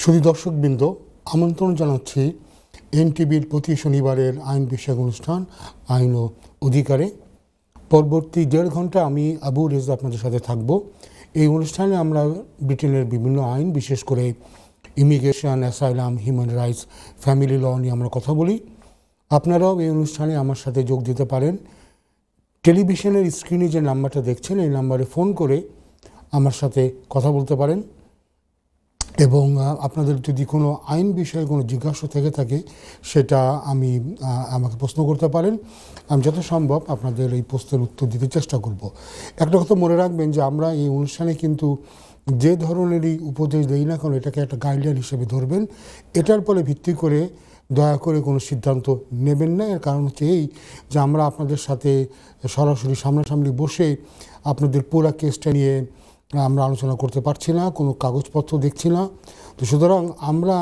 শুধু দর্শকবৃন্দ, আমন্ত্রণ জানাচ্ছি এনটিভির প্রতি শনিবারের আইন বিষয়ক অনুষ্ঠান আইন ও অধিকারে। পরবর্তী 1.5 ঘন্টা আমি আবু রেজা আপনাদের সাথে থাকব। এই অনুষ্ঠানে আমরা ব্রিটেনের বিভিন্ন আইন, বিশেষ করে immigration, asylum, human rights, family law নিয়ে আমরা কথা বলি। আপনারাও এই অনুষ্ঠানে আমার সাথে যোগ দিতে পারেন। টেলিভিশনের স্ক্রিনে যে নাম্বারটা দেখছেন, এই নাম্বারে ফোন করে আমার সাথে কথা বলতে পারেন এবং আপনাদের যদি কোনো আইন বিষয়ে কোনো জিজ্ঞাসা থেকে থাকে সেটা আমাকে প্রশ্ন করতে পারেন। আমি যত সম্ভব আপনাদের এই প্রশ্নের উত্তর দিতে চেষ্টা করব। একটা কথা মনে রাখবেন যে আমরা এই অনুষ্ঠানে কিন্তু যে ধরনেরই উপদেশ দেই না কারণ এটাকে একটা গাইডলাইন হিসেবে ধরবেন। এটার পরে ভিত্তি করে দয়া করে কোনো সিদ্ধান্ত নেবেন না। এর কারণ হচ্ছে এই যে আমরা আপনাদের সাথে সরাসরি সামনাসামনি বসে আপনাদের পুরো কেসটা নিয়ে আমরা আলোচনা করতে পারছি না, কোনো কাগজপত্র দেখছি না। তো সুতরাং আমরা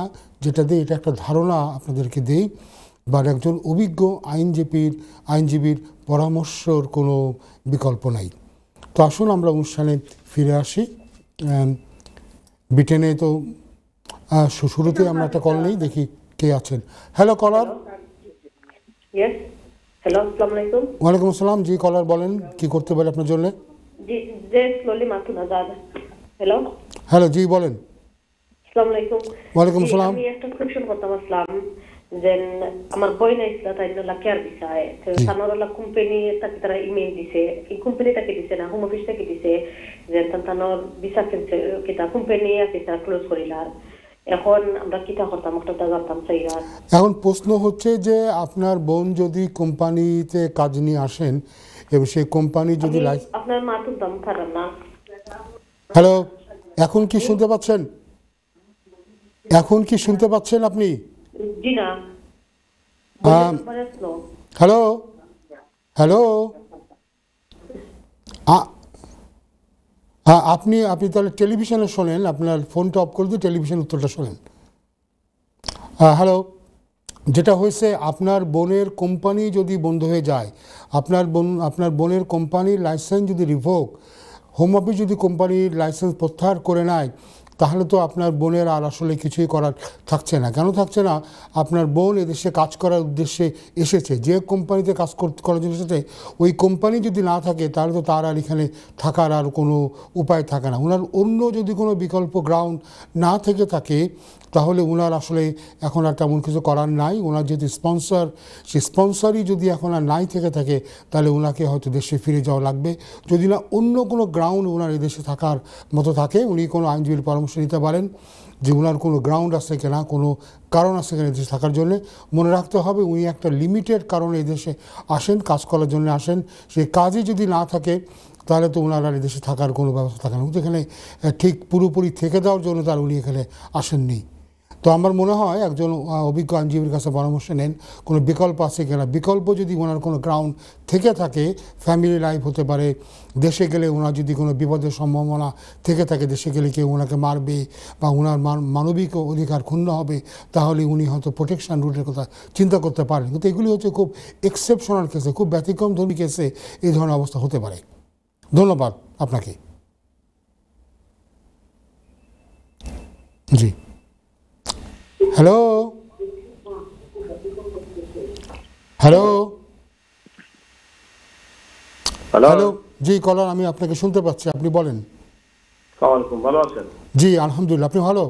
যেটা দিই এটা একটা ধারণা আপনাদেরকে দেই, বা একজন অভিজ্ঞ আইনজীবীর পরামর্শর কোনো বিকল্প নাই। তো আসুন আমরা অনুষ্ঠানে ফিরে আসি। ব্রিটেনে তো শুরুতে আমরা একটা কল নেই, দেখি কে আছেন। হ্যালো কলার। ওয়ালাইকুম আসসালাম। জি কলার, বলেন কি করতে পারি আপনার জন্য? হ্যালো, জি বলেন। ওয়ালাইকুম আসসালাম। আমি একটা কোয়েশ্চন করতাম আসলাম যে আমার বই নাইছিল তাই জন্য কেয়ার বিষয় তো সানোরলা কোম্পানি তাকে তারা ইমেল দিছে, এই কোম্পানিটাকে দিছে না হোম অফিস থেকে দিছে যে তানোর ভিসা ক্যান্সেল কিতা কোম্পানি আছে তারা ক্লোজ করিলার। এখন আমরা কিতা করতাম একটা জানতাম চাইরা। এখন প্রশ্ন হচ্ছে যে আপনার বোন যদি কোম্পানিতে কাজ নিয়ে আসেন এবং সেই কোম্পানি যদি আপনার মা তো দাম পারেন না। হ্যালো, এখন কি শুনতে পাচ্ছেন? এখন কি শুনতে পাচ্ছেন আপনি? জি না। হ্যালো হ্যালো, আপনি তাহলে টেলিভিশনে শোনেন, আপনার ফোনটা অফ করে দিয়ে টেলিভিশন উত্তরটা শোনেন। হ্যালো, যেটা হয়েছে আপনার বোনের কোম্পানি যদি বন্ধ হয়ে যায়, আপনার বোনের কোম্পানির লাইসেন্স যদি রিভোক, হোম অফিস যদি কোম্পানির লাইসেন্স প্রত্যাহার করে নেয়, তাহলে তো আপনার বোনের আর আসলে কিছুই করার থাকছে না। কেন থাকছে না? আপনার বোন এদেশে কাজ করার উদ্দেশ্যে এসেছে, যে কোম্পানিতে কাজ করার জন্য এসেছে ওই কোম্পানি যদি না থাকে তাহলে তো তার আর এখানে থাকার আর কোনো উপায় থাকে না। ওনার অন্য যদি কোনো বিকল্প গ্রাউন্ড না থেকে থাকে তাহলে ওনার আসলে এখন আর তেমন কিছু করার নাই। ওনার যেহেতু স্পন্সর, সেই স্পন্সরই যদি এখন আর নাই থেকে থাকে তাহলে ওনাকে হয়তো দেশে ফিরে যাওয়া লাগবে। যদি না অন্য কোনো গ্রাউন্ড ওনার এই দেশে থাকার মতো থাকে, উনি কোনো আইনজীবীর পরামর্শ নিতে পারেন যে ওনার কোনো গ্রাউন্ড আছে কিনা, কোনো কারণ আছে কিনা দেশে থাকার জন্যে। মনে রাখতে হবে উনি একটা লিমিটেড কারণে এই দেশে আসেন, কাজ করার জন্য আসেন। সেই কাজই যদি না থাকে তাহলে তো ওনার আর দেশে থাকার কোনো ব্যবস্থা থাকে না। কিন্তু এখানে ঠিক পুরোপুরি থেকে দেওয়ার জন্য তার উনি এখানে আসেননি। তো আমার মনে হয় একজন অভিজ্ঞ আইনজীবীর কাছে পরামর্শ নেন কোনো বিকল্প আছে কিনা। বিকল্প যদি ওনার কোনো গ্রাউন্ড থেকে থাকে, ফ্যামিলি লাইফ হতে পারে, দেশে গেলে ওনার যদি কোনো বিপদের সম্ভাবনা থেকে থাকে, দেশে গেলে কেউ ওনাকে মারবে বা ওনার মানবিক অধিকার ক্ষুণ্ণ হবে, তাহলে উনি হয়তো প্রোটেকশন রুটের কথা চিন্তা করতে পারেন। কিন্তু এগুলি হচ্ছে খুব এক্সেপশনাল কেসে, খুব ব্যতিক্রমধর্মী কেসে এই ধরনের অবস্থা হতে পারে। ধন্যবাদ আপনাকে। জি হ্যালো হ্যালো হ্যালো, জি কলার, আমি আপনাকে শুনতে পাচ্ছি, আপনি বলেন। ভালো আছেন? জি আলহামদুলিল্লাহ, আপনি ভালো?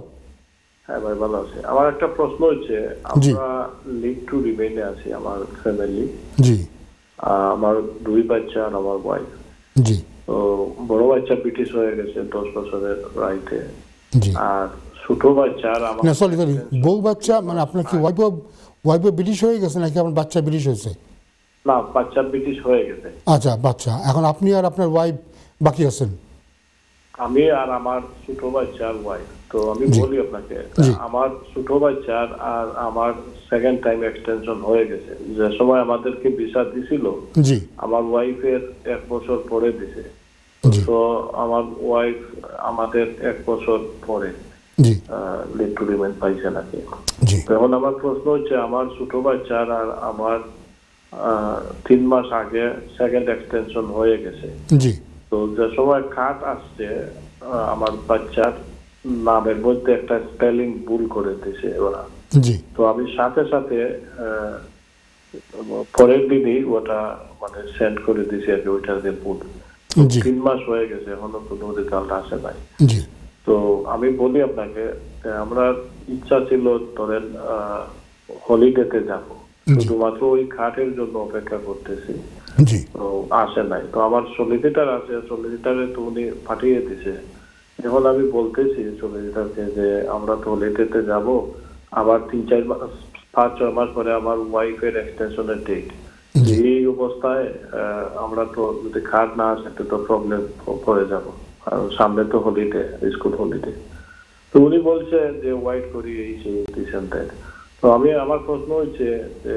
হ্যাঁ ভাই, ভালো আছে। আমার একটা প্রশ্ন হচ্ছে, আমরা লিভ টু রিমেইনে আছি, আমার ফ্যামিলি। জি। আমার 2 বাচ্চা আর আমার ওয়াইফ। জি। তো বড় বাচ্চা ব্রিটিশ হয়ে গেছে 10 বছরের রাইটে। জি। আর ছোট বাচ্চা আর আমার না সরি বউ বাচ্চা মানে আপনার কি ওয়াইফও ব্রিটিশ হয়ে গেছে নাকি আপনার বাচ্চা ব্রিটিশ হয়েছে? না, বাচ্চা ব্রিটিশ হয়ে গেছে। আচ্ছা, বাচ্চা। এখন আপনি আর আপনার ওয়াইফ বাকি আছেন? আমি আর আমার ছোট বাচ্চা আর ওয়াইফ। তো আমি বলি আপনাকে, আমার ছোট বাচ্চার আর আমার সেকেন্ড টাইম এক্সটেনশন হয়ে গেছে। যে সময় আমাদেরকে ভিসা দিছিল, আমার ওয়াইফের 1 বছর পরে দিছে। তো আমার ওয়াইফ আমাদের 1 বছর পরে লিভ টু রিমেইন পাইছে নাকি। এখন আমার প্রশ্ন হচ্ছে, আমার ছোট বাচ্চার আর আমার 3 মাস আগে সেকেন্ড এক্সটেনশন হয়ে গেছে। তো যে সময় কাট আসছে আমার বাচ্চার নামের মধ্যে একটা স্পেলিং ভুল করে দিয়েছে ওরা। জি তো আমি সাথে সাথে পরের দিনই ওটা মানে সেন্ড করে দিয়েছি আর কি, ওইটার যে ভুল। জি 3 মাস হয়ে গেছে, এখনো কোনো রেজাল্ট আসে নাই। জি তো আমি বলি আপনাকে, আমরা ইচ্ছা ছিল ধরেন হলিডেতে যাব, শুধুমাত্র ওই কার্ডের জন্য অপেক্ষা করতেছি, জি তো আসে নাই। তো আমার সলিসিটার আছে, সলিসিটারে তো উনি পাঠিয়ে দিছে। এখন আমি বলতেছি সলিসিটারকে যে আমরা তো হলিডেতে যাব, আবার 3-4 মাস 5-6 মাস পরে আমার ওয়াইফের এক্সটেনশনের ডেট। এই অবস্থায় আমরা তো যদি কার্ড না আসে তো প্রবলেম পড়ে যাব, কারণ সামনে তো হলিডে, স্কুল হলিডে। তো উনি বলছে যে ওয়াইট করি এই সেই দিচ্ছেন। তো আমি আমার প্রশ্ন হচ্ছে যে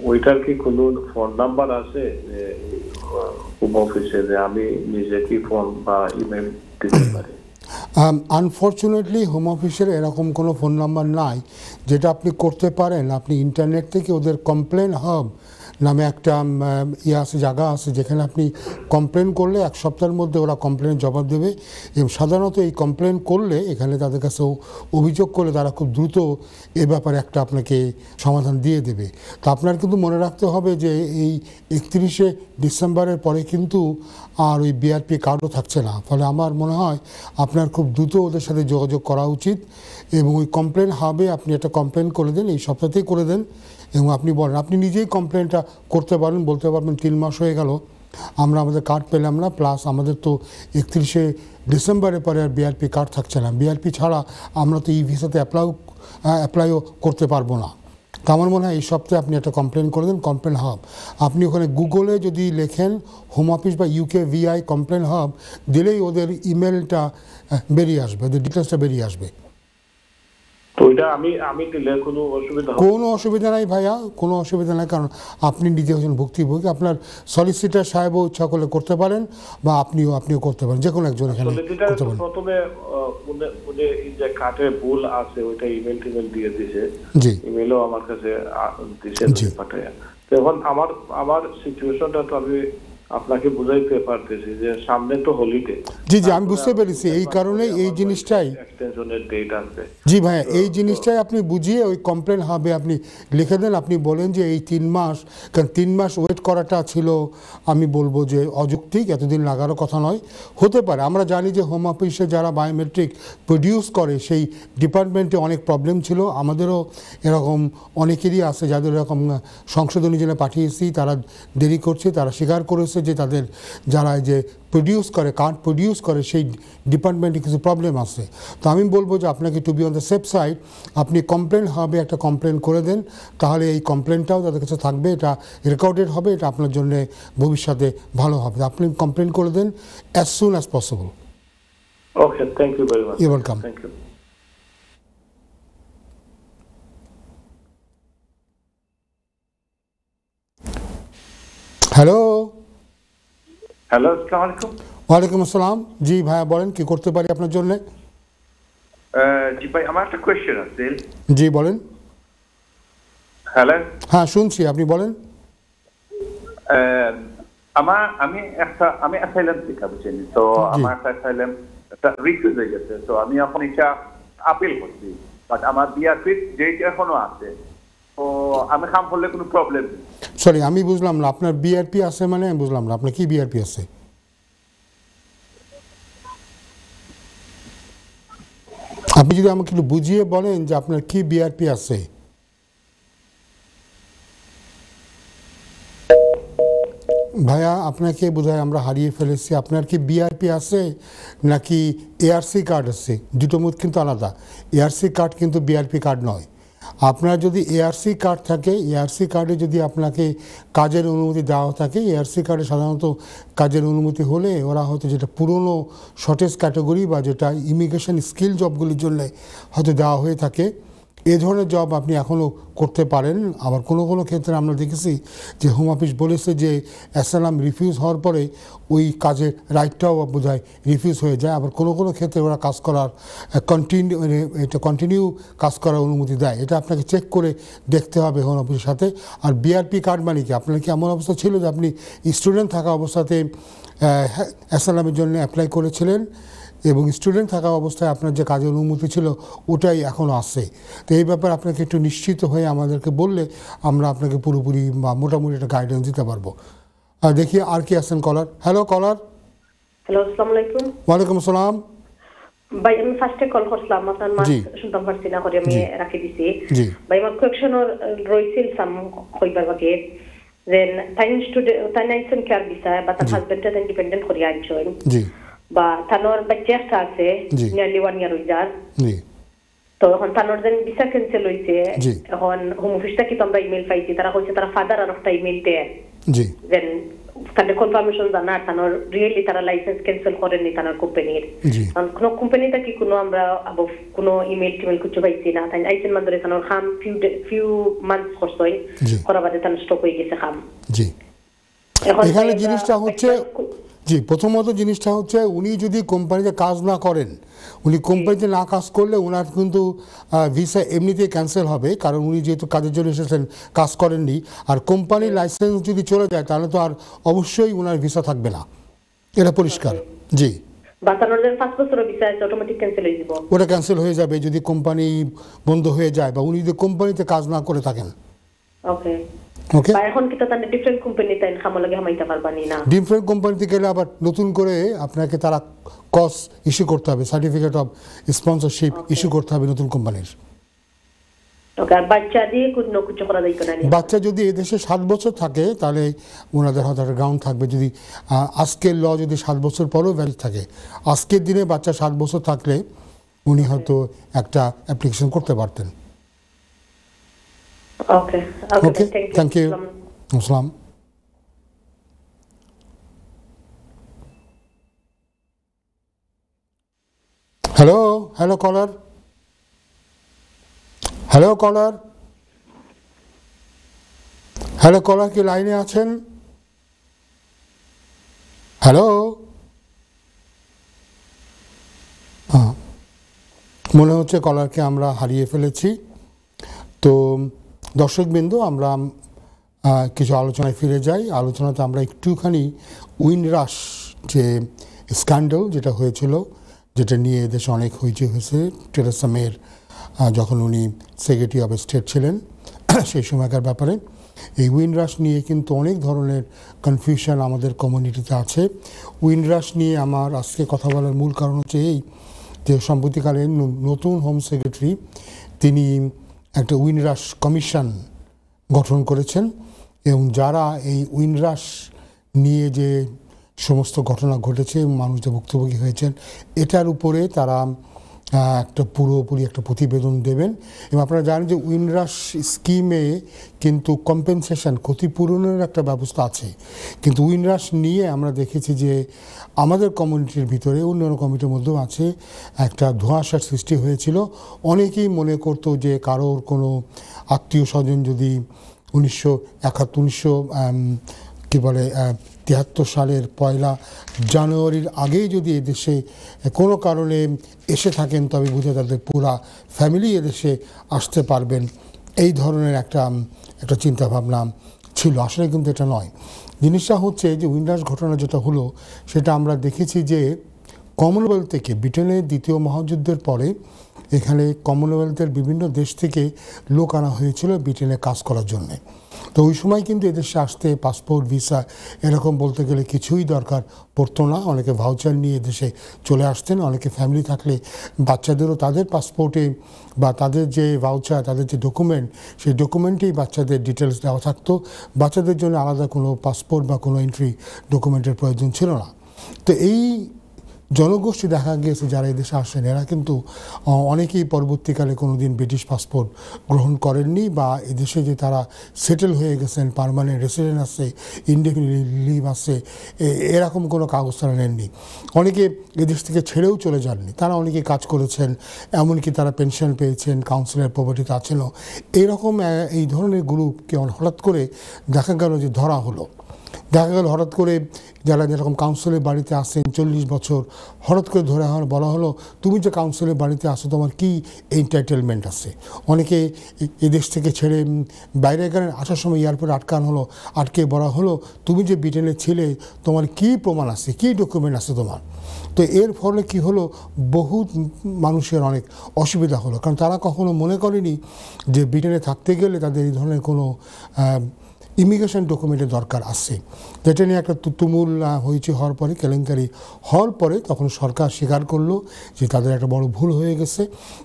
ওইটার কি কোনো ফোন নাম্বার আছে যে হোম অফিসে, যে আমি নিজে কি ফোন বা ইমেল দিতে পারি? আনফর্চুনেটলি হোম অফিসের এরকম কোনো ফোন নাম্বার নাই। যেটা আপনি করতে পারেন, আপনি ইন্টারনেট থেকে ওদের কমপ্লেন হাব নামে একটা আছে, জায়গা আছে, যেখানে আপনি কমপ্লেন করলে 1 সপ্তাহের মধ্যে ওরা কমপ্লেনের জবাব দেবে। এবং সাধারণত এই কমপ্লেন করলে এখানে তাদের কাছে অভিযোগ করলে তারা খুব দ্রুত এ ব্যাপারে একটা আপনাকে সমাধান দিয়ে দেবে। তো আপনার কিন্তু মনে রাখতে হবে যে এই 31শে ডিসেম্বরের পরে কিন্তু আর ওই বিআরপি কার্ডও থাকছে না। ফলে আমার মনে হয় আপনার খুব দ্রুত ওদের সাথে যোগাযোগ করা উচিত এবং ওই কমপ্লেন হাবে আপনি একটা কমপ্লেন করে দেন, এই সপ্তাহতেই করে দেন। এবং আপনি বলেন, আপনি নিজেই কমপ্লেনটা করতে পারেন, বলতে পারবেন 3 মাস হয়ে গেল আমরা আমাদের কার্ড পেলাম না, প্লাস আমাদের তো 31শে ডিসেম্বরের পরে আর বিআরপি কার্ড থাকছে না। বিআরপি ছাড়া আমরা তো ই ভিসাতে অ্যাপ্লাইও করতে পারবো না। তো আমার মনে হয় এই সপ্তাহে আপনি একটা কমপ্লেন করে দেন, কমপ্লেন হাব। আপনি ওখানে গুগলে যদি লেখেন হোম অফিস বা UKVI কমপ্লেন হাব দিলেই ওদের ইমেলটা বেরিয়ে আসবে, ওদের ডিটেলসটা বেরিয়ে আসবে। তো ওইটা আমি দিলে কোনো অসুবিধা হবে? কোনো অসুবিধা নাই ভাইয়া, কোনো অসুবিধা নাই, কারণ আপনি নিজে হচ্ছেন ভুক্তভোগী। আপনার সলিসিটার সাহেবও ইচ্ছা করলে করতে পারেন বা আপনিও করতে পারেন, যে কোনো একজন এখানে করতে পারেন। প্রথমে উনি যে কার্ডে ভুল আছে ওইটা ইমেল দিয়ে দিয়েছে, জি ইমেলও আমার কাছে দিয়েছে পাঠায়। তো এখন আমার সিচুয়েশনটা তো আমি আপনাকে বুঝাইতে পারতেছি যে সামনে তো হলিডে। জি জি আমি বুঝতে পেরেছি, এই কারণে এই জিনিসটাই এক্সটেনশনের ডেট আছে। জি ভাইয়া, এই জিনিসটাই আপনি বুঝিয়ে ওই কমপ্লেন হবে আপনি লিখে দেন। আপনি বলেন যে এই 3 মাস, কারণ 3 মাস ওয়েট করাটা ছিল আমি বলবো যে অযৌক্তিক, এতদিন লাগারও কথা নয়। হতে পারে, আমরা জানি যে হোম অফিসে যারা বায়োমেট্রিক প্রডিউস করে সেই ডিপার্টমেন্টে অনেক প্রবলেম ছিল। আমাদেরও এরকম অনেকেরই আছে যাদের এরকম সংশোধনী জন্য পাঠিয়েছি, তারা দেরি করছে, তারা স্বীকার করেছে যে তাদের যারা যে কার্ড প্রডিউস করে সেই ডিপার্টমেন্টে কিছু প্রবলেম আছে। তো আমি বলবো যে আপনাকে to be on the safe side আপনি কমপ্লেন হবে একটা কমপ্লেন করে দেন, তাহলে এই কমপ্লেনটাও তাদের কাছে থাকবে, এটা রেকর্ডেড হবে, এটা আপনার জন্য ভবিষ্যতে ভালো হবে। আপনি কমপ্লেন করে দেন as soon as possible. Okay, thank you very much. You welcome. Thank you. Hello. Hello, আসসালামু আলাইকুম। ওয়ালাইকুম আসসালাম। জি ভাইয়া বলেন, কি করতে পারি আপনার জন্য? জি ভাই, আমার একটা কোয়েশ্চেন আছে। জি বলেন। হ্যালো। হ্যাঁ শুনছি, আপনি বলেন। আমি অ্যাসাইলাম থেকে বুঝছেন, তো আমার একটা অ্যাসাইলাম একটা রিফিউজ হয়ে গেছে, তো আমি এখন এটা আপিল করছি, বাট আমার বিআরপির ডেট এখনো আছে, তো আমি কাম করলে কোনো প্রবলেম নেই। সরি আমি বুঝলাম না, আপনার বিআরপি আছে মানে আমি বুঝলাম না, আপনার কি বিআরপি আছে? আপনি যদি আমাকে একটু বুঝিয়ে বলেন যে আপনার কি বিআরপি আছে। ভাইয়া আপনাকে বোধহয় আমরা হারিয়ে ফেলেছি। আপনার কি বিআরপি আছে নাকি এআরসি কার্ড আছে? দুটো মুখ কিন্তু আলাদা। এআরসি কার্ড কিন্তু বিআরপি কার্ড নয়। আপনার যদি এআরসি কার্ড থাকে, এআরসি কার্ডে যদি আপনাকে কাজের অনুমতি দেওয়া থাকে, এআরসি কার্ডে সাধারণত কাজের অনুমতি হলে ওরা হয়তো যেটা পুরনো শর্টেজ ক্যাটাগরি বা যেটা ইমিগ্রেশন স্কিল জবগুলির জন্য হয়তো দেওয়া হয়ে থাকে, এ ধরনের জব আপনি এখনও করতে পারেন। আবার কোনো কোনো ক্ষেত্রে আমরা দেখেছি যে হোম অফিস বলেছে যে অ্যাসাইলাম রিফিউজ হওয়ার পরে ওই কাজের রাইটটাও বোধহয় রিফিউজ হয়ে যায়। আবার কোনো কোনো ক্ষেত্রে ওরা কাজ করার কন্টিনিউ কাজ করার অনুমতি দেয়। এটা আপনাকে চেক করে দেখতে হবে হোম অফিসের সাথে। আর বিআরপি কার্ড মানে কি, আপনার কি এমন অবস্থা ছিল যে আপনি স্টুডেন্ট থাকা অবস্থাতে অ্যাসাইলামের জন্য অ্যাপ্লাই করেছিলেন এবং স্টুডেন্ট থাকা অবস্থায় আপনার যে কাজের অনুমতি ছিল ওটাই এখনও আছে। তো এই ব্যাপারে আপনাকে একটু নিশ্চিত হয়ে আমাদেরকে বললে আমরা আপনাকে পুরোপুরি বা মোটামুটি একটা গাইডেন্স দিতে পারবো। আর দেখি আর কি আছেন কলার। হ্যালো কলার। হ্যালো, আসসালামু আলাইকুম। ওয়ালাইকুম আসসালাম। ভাই আমি ফার্স্টে কল করছিলাম, আপনার মাছ শুনতাম পারছি না করে আমি রাখি দিছি। ভাই আমার কোয়েকশনের রইছিল সাম কইবার বাকি দেন তাইন স্টুডেন্ট তাইন আইছেন কেয়ার বিষয় বা তার হাজবেন্ডটা তাইন ডিপেন্ডেন্ট করি আনছেন বা তানোর বাচ্চা একটা আছে নিয়ারলি 1 ইয়ার হইজার। তো এখন তানোর যেন ভিসা ক্যান্সেল হইছে, এখন হোম অফিস থেকে তো আমরা ইমেল পাইছি, তারা কইছে তারা ফাদার আর একটা ইমেল দেয় দেন তাদের কনফার্মেশন জানার তানোর রিয়েলি তারা লাইসেন্স ক্যান্সেল করেননি তানোর কোম্পানির। কোনো কোম্পানি থেকে কোনো আমরা কোনো ইমেল টিমেল কিছু পাইছি না। তাই আইসেন মান্দরে তানোর খাম ফিউ মান্থস করছই করা বাদে তানোর স্টক হয়ে গেছে খাম। এখানে জিনিসটা হচ্ছে প্রথমত জিনিসটা হচ্ছে উনি যদি কোম্পানিতে কাজ না করেন, উনি কোম্পানিতে না কাজ করলে ওনার কিন্তু ভিসা এমনিতেই ক্যান্সেল হবে, কারণ উনি যেহেতু কাজের জন্য এসেছেন কাজ করেননি। আর কোম্পানির লাইসেন্স যদি চলে যায় তাহলে তো আর অবশ্যই ওনার ভিসা থাকবে না, এটা পরিষ্কার। ওটা ক্যান্সেল হয়ে যাবে যদি কোম্পানি বন্ধ হয়ে যায় বা উনি যদি কোম্পানিতে কাজ না করে থাকেন। ওকে, এখন কি তাহলে ডিফারেন্ট কোম্পানিতে খামো লাগে হামাইতে পারবানি না? ডিফারেন্ট কোম্পানিতে গেলে আবার নতুন করে আপনাকে তারা কস ইস্যু করতে হবে, সার্টিফিকেট অফ স্পন্সরশিপ ইস্যু করতে হবে নতুন কোম্পানির। ওকে, আর বাচ্চা দিয়ে কোনো কিছু করা যাইতো না? বাচ্চা যদি এদেশে 7 বছর থাকে তাহলে ওনাদের হয়তো একটা গ্রাউন্ড থাকবে। যদি আজকের ল যদি 7 বছর পরেও ভ্যালিড থাকে, আজকের দিনে বাচ্চা 7 বছর থাকলে উনি হয়তো একটা অ্যাপ্লিকেশন করতে পারতেন। Okay, thank you. Assalam. Hello caller. Hello caller কি লাইনে আছেন? হ্যালো, মনে হচ্ছে কলারকে আমরা হারিয়ে ফেলেছি। তো দর্শকবৃন্দ, আমরা কিছু আলোচনায় ফিরে যাই। আলোচনাতে আমরা একটুখানি উইন্ডরাশ যে স্ক্যান্ডাল যেটা হয়েছিল, যেটা নিয়ে দেশে অনেক হইচই হয়েছে, টেরেসা মের যখন উনি সেক্রেটারি অফ স্টেট ছিলেন সেই সময়কার ব্যাপারে, এই উইন্ডরাশ নিয়ে কিন্তু অনেক ধরনের কনফিউশন আমাদের কমিউনিটিতে আছে। উইন্ডরাশ নিয়ে আমার আজকে কথা বলার মূল কারণ হচ্ছে এই যে সম্প্রতিকালীন নতুন হোম সেক্রেটারি তিনি একটা উইন্ডরাশ কমিশন গঠন করেছেন এবং যারা এই উইন্ডরাশ নিয়ে যে সমস্ত ঘটনা ঘটেছে, মানুষ যে ভুক্তভোগী হয়েছেন, এটার উপরে তারা একটা পুরোপুরি একটা প্রতিবেদন দেবেন। এবং আপনারা জানেন যে উইন্ডরাশ স্কিমে কিন্তু কম্পেনসেশন, ক্ষতিপূরণের একটা ব্যবস্থা আছে। কিন্তু উইন্ডরাশ নিয়ে আমরা দেখেছি যে আমাদের কমিউনিটির ভিতরে, অন্যান্য কমিটির মধ্যেও আছে, একটা ধোঁয়াশার সৃষ্টি হয়েছিল। অনেকেই মনে করতো যে কারোর কোনো আত্মীয় স্বজন যদি 1973 সালের 1 জানুয়ারির আগেই যদি এদেশে কোনো কারণে এসে থাকেন, তবে বুঝে তাদের পুরা ফ্যামিলি এদেশে আসতে পারবেন, এই ধরনের একটা চিন্তাভাবনা ছিল। আসলে কিন্তু এটা নয়। জিনিসটা হচ্ছে যে উইন্ডরাশ ঘটনা যেটা হলো সেটা আমরা দেখেছি যে কমনওয়েলথ থেকে, ব্রিটেনের 2য় মহাযুদ্ধের পরে এখানে কমনওয়েলথের বিভিন্ন দেশ থেকে লোক আনা হয়েছিল ব্রিটেনে কাজ করার জন্য। তো ওই সময় কিন্তু এদেশে আসতে পাসপোর্ট, ভিসা এরকম বলতে গেলে কিছুই দরকার পড়তো না। অনেকে ভাউচার নিয়ে দেশে চলে আসতেন। অনেকে ফ্যামিলি থাকলে বাচ্চাদেরও তাদের পাসপোর্টে বা তাদের যে ভাউচার, তাদের যে ডকুমেন্ট, সেই ডকুমেন্টেই বাচ্চাদের ডিটেলস দেওয়া থাকতো। বাচ্চাদের জন্য আলাদা কোনো পাসপোর্ট বা কোনো এন্ট্রি ডকুমেন্টের প্রয়োজন ছিল না। তো এই জনগোষ্ঠী দেখা গিয়েছে যারা এদেশে আসেন, এরা কিন্তু অনেকেই পরবর্তীকালে কোনো দিন ব্রিটিশ পাসপোর্ট গ্রহণ করেননি বা এদেশে যে তারা সেটেল হয়ে গেছেন, পার্মানেন্ট রেসিডেন্ট আছে, ইনডেফিনিট লিভ আছে, এরকম কোনো কাগজ তারা নেননি। অনেকে এদেশ থেকে ছেড়েও চলে যাননি, তারা অনেকে কাজ করেছেন, এমনকি তারা পেনশন পেয়েছেন, কাউন্সিলের প্রপার্টিতে আছেনও। এইরকম এই ধরনের গ্রুপকে হঠাৎ করে দেখা গেল যে ধরা হলো। দেখা গেল হঠাৎ করে যারা যেরকম কাউন্সিলের বাড়িতে আসেন 40 বছর, হঠাৎ করে ধরে বলা হলো তুমি যে কাউন্সিলের বাড়িতে আসো তোমার কি এন্টাইটেলমেন্ট আছে। অনেকে এই দেশ থেকে ছেড়ে বাইরে গেলেন, আসার সময় এয়ারপোর্টে আটকে বলা হলো তুমি যে ব্রিটেনে ছিলে তোমার কি প্রমাণ আছে, কি ডকুমেন্ট আছে তোমার। তো এর ফলে কি হলো, বহু মানুষের অনেক অসুবিধা হলো, কারণ তারা কখনো মনে করেনি যে ব্রিটেনে থাকতে গেলে তাদের এই ধরনের কোনো ইমিগ্রেশন ডকুমেন্টের দরকার আছে। যেটা নিয়ে একটা তুমুল হয়েছে হওয়ার পরে, কেলেঙ্কারি হওয়ার পরে তখন সরকার স্বীকার করলো যে তাদের একটা বড় ভুল হয়ে গেছে,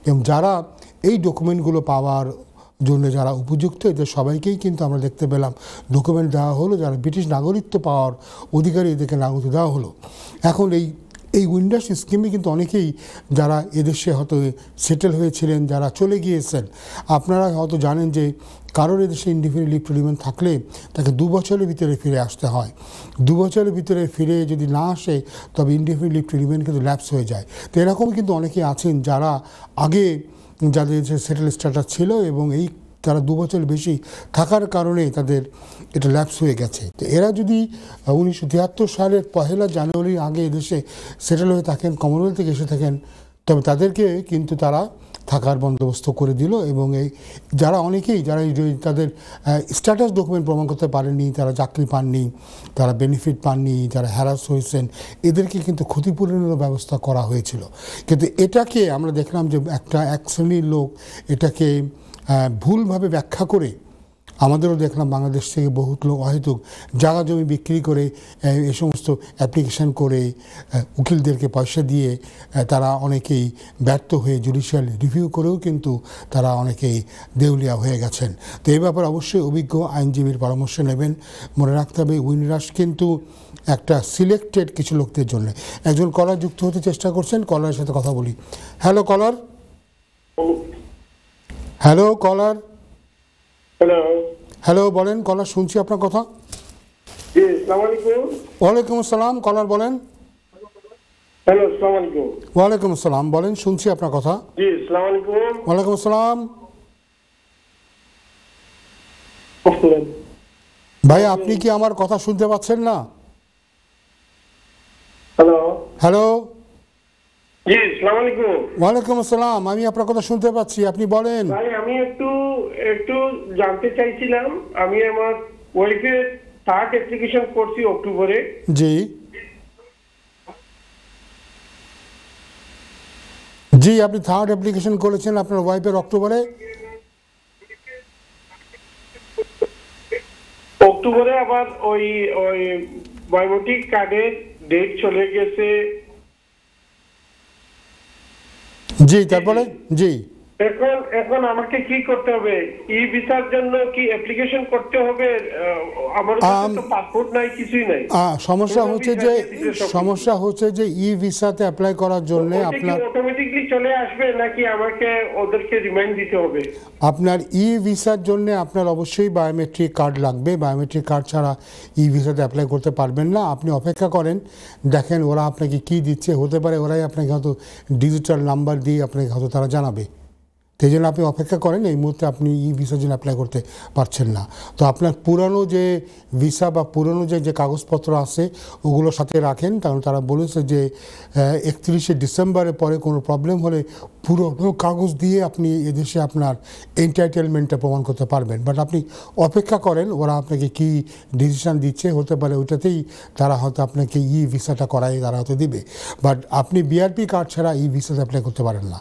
এবং যারা এই ডকুমেন্টগুলো পাওয়ার জন্য যারা উপযুক্ত এদের সবাইকেই কিন্তু আমরা দেখতে পেলাম ডকুমেন্ট দেওয়া হলো, যারা ব্রিটিশ নাগরিকত্ব পাওয়ার অধিকারী এদেরকে নাগরিকত্ব দেওয়া হলো। এখন এই উইন্ডাস স্কিমে কিন্তু অনেকেই যারা এদেশে হয়তো সেটেল হয়েছিলেন, যারা চলে গিয়েছেন, আপনারা হয়তো জানেন যে কারোর এদেশে ইনডিফিনিট লিভ টু রিমেইন থাকলে তাকে 2 বছরের ভিতরে ফিরে আসতে হয়। 2 বছরের ভিতরে ফিরে যদি না আসে তবে ইনডিফিনিট লিভ টু রিমেইন কিন্তু ল্যাপস হয়ে যায়। তো এরকম কিন্তু অনেকেই আছেন যারা আগে যাদের সেটেল স্ট্যাটাস ছিল এবং তারা 2 বছর বেশি থাকার কারণে তাদের এটা ল্যাপস হয়ে গেছে। তো এরা যদি 1973 সালের 1 জানুয়ারির আগে এদেশে সেটেল হয়ে থাকেন, কমনওয়েলথ থেকে এসে থাকেন, তবে তাদেরকে কিন্তু তারা থাকার বন্দোবস্ত করে দিল। এবং যারা তাদের স্ট্যাটাস ডকুমেন্ট প্রমাণ করতে পারেননি, তারা চাকরি পাননি, তারা বেনিফিট পাননি, যারা হ্যারাস হয়েছেন, এদেরকে কিন্তু ক্ষতিপূরণের ব্যবস্থা করা হয়েছিল। কিন্তু এটাকে আমরা দেখলাম যে এক শ্রেণীর লোক এটাকে ভুলভাবে ব্যাখ্যা করে, আমাদেরও দেখলাম বাংলাদেশ থেকে বহুত লোক অহেতুক জায়গা জমি বিক্রি করে এই সমস্ত অ্যাপ্লিকেশন করে উকিলদেরকে পয়সা দিয়ে তারা অনেকেই ব্যর্থ হয়ে জুডিশিয়াল রিভিউ করেও কিন্তু তারা অনেকেই দেউলিয়া হয়ে গেছেন। তো এই ব্যাপারে অবশ্যই অভিজ্ঞ আইনজীবীর পরামর্শ নেবেন। মনে রাখতে হবে উইন্ডাস কিন্তু একটা সিলেক্টেড কিছু লোকদের জন্য। একজন কলার যুক্ত হতে চেষ্টা করছেন, কলারের সাথে কথা বলি। হ্যালো কলার। হ্যালো কলার। হ্যালো বলেন কলার, শুনছি আপনার কথা। জি, আসসালামু আলাইকুম। ওয়ালাইকুম আসসালাম, কলার বলেন। হ্যালো, আসসালামু আলাইকুম। ওয়ালাইকুম আসসালাম, বলেন, শুনছি আপনার কথা। জি, আসসালামু আলাইকুম। ওয়ালাইকুম আসসালাম। ভাই আপনি কি আমার কথা শুনতে পাচ্ছেন না? হ্যালো। হ্যালো। জি, আসসালামু আলাইকুম। ওয়ালাইকুম আসসালাম, আমি আপনার কথা শুনতে পাচ্ছি, আপনি বলেন। ভাই আমি একটু জানতে চাইছিলাম, আমি আমার ওয়াইফের থার্ড অ্যাপ্লিকেশন করছি অক্টোবরে। জি জি, আপনি থার্ড অ্যাপ্লিকেশন করেছেন আপনার ওয়াইফের অক্টোবরে। অক্টোবরে আবার ওই বায়োমেট্রিক কার্ডের ডেট চলে গেছে। জি, তারপরে জি এখন আমাকে কি করতে হবে? ই ভিসার জন্য কি অ্যাপ্লিকেশন করতে হবে? আমার কাছে তো পাসপোর্ট নাই, কিছুই নাই। সমস্যা হচ্ছে যে ই ভিসাতে অ্যাপ্লাই করার জন্য আপনার অটোমেটিকলি চলে আসবে নাকি আমাকে ওদেরকে রিমাইন্ড দিতে হবে? আপনার ই ভিসার জন্য আপনার অবশ্যই বায়োমেট্রিক কার্ড লাগবে। বায়োমেট্রিক কার্ড ছাড়া ই ভিসাতে অ্যাপ্লাই করতে পারবেন না। আপনি অপেক্ষা করেন, দেখেন ওরা আপনাকে কি দিচ্ছে। হতে পারে ওরাই আপনাকে হয়তো ডিজিটাল নাম্বার দিয়ে আপনাকে হয়তো তারা জানাবে। সেই জন্য আপনি অপেক্ষা করেন, এই মুহূর্তে আপনি ই ভিসার জন্য অ্যাপ্লাই করতে পারছেন না। তো আপনার পুরানো যে ভিসা বা পুরানো যে কাগজপত্র আছে ওগুলো সাথে রাখেন, কারণ তারা বলেছে যে 31শে ডিসেম্বরের পরে কোনো প্রবলেম হলে পুরো কাগজ দিয়ে আপনি এদেশে আপনার এন্টাইটেলমেন্টটা প্রমাণ করতে পারবেন। বাট আপনি অপেক্ষা করেন, ওরা আপনাকে কি ডিসিশান দিচ্ছে, হতে পারে ওইটাতেই তারা হয়তো আপনাকে ই ভিসাটা করাই তারা হয়তো দিবে। বাট আপনি বিআরপি কার্ড ছাড়া ই ভিসাতে অ্যাপ্লাই করতে পারেন না।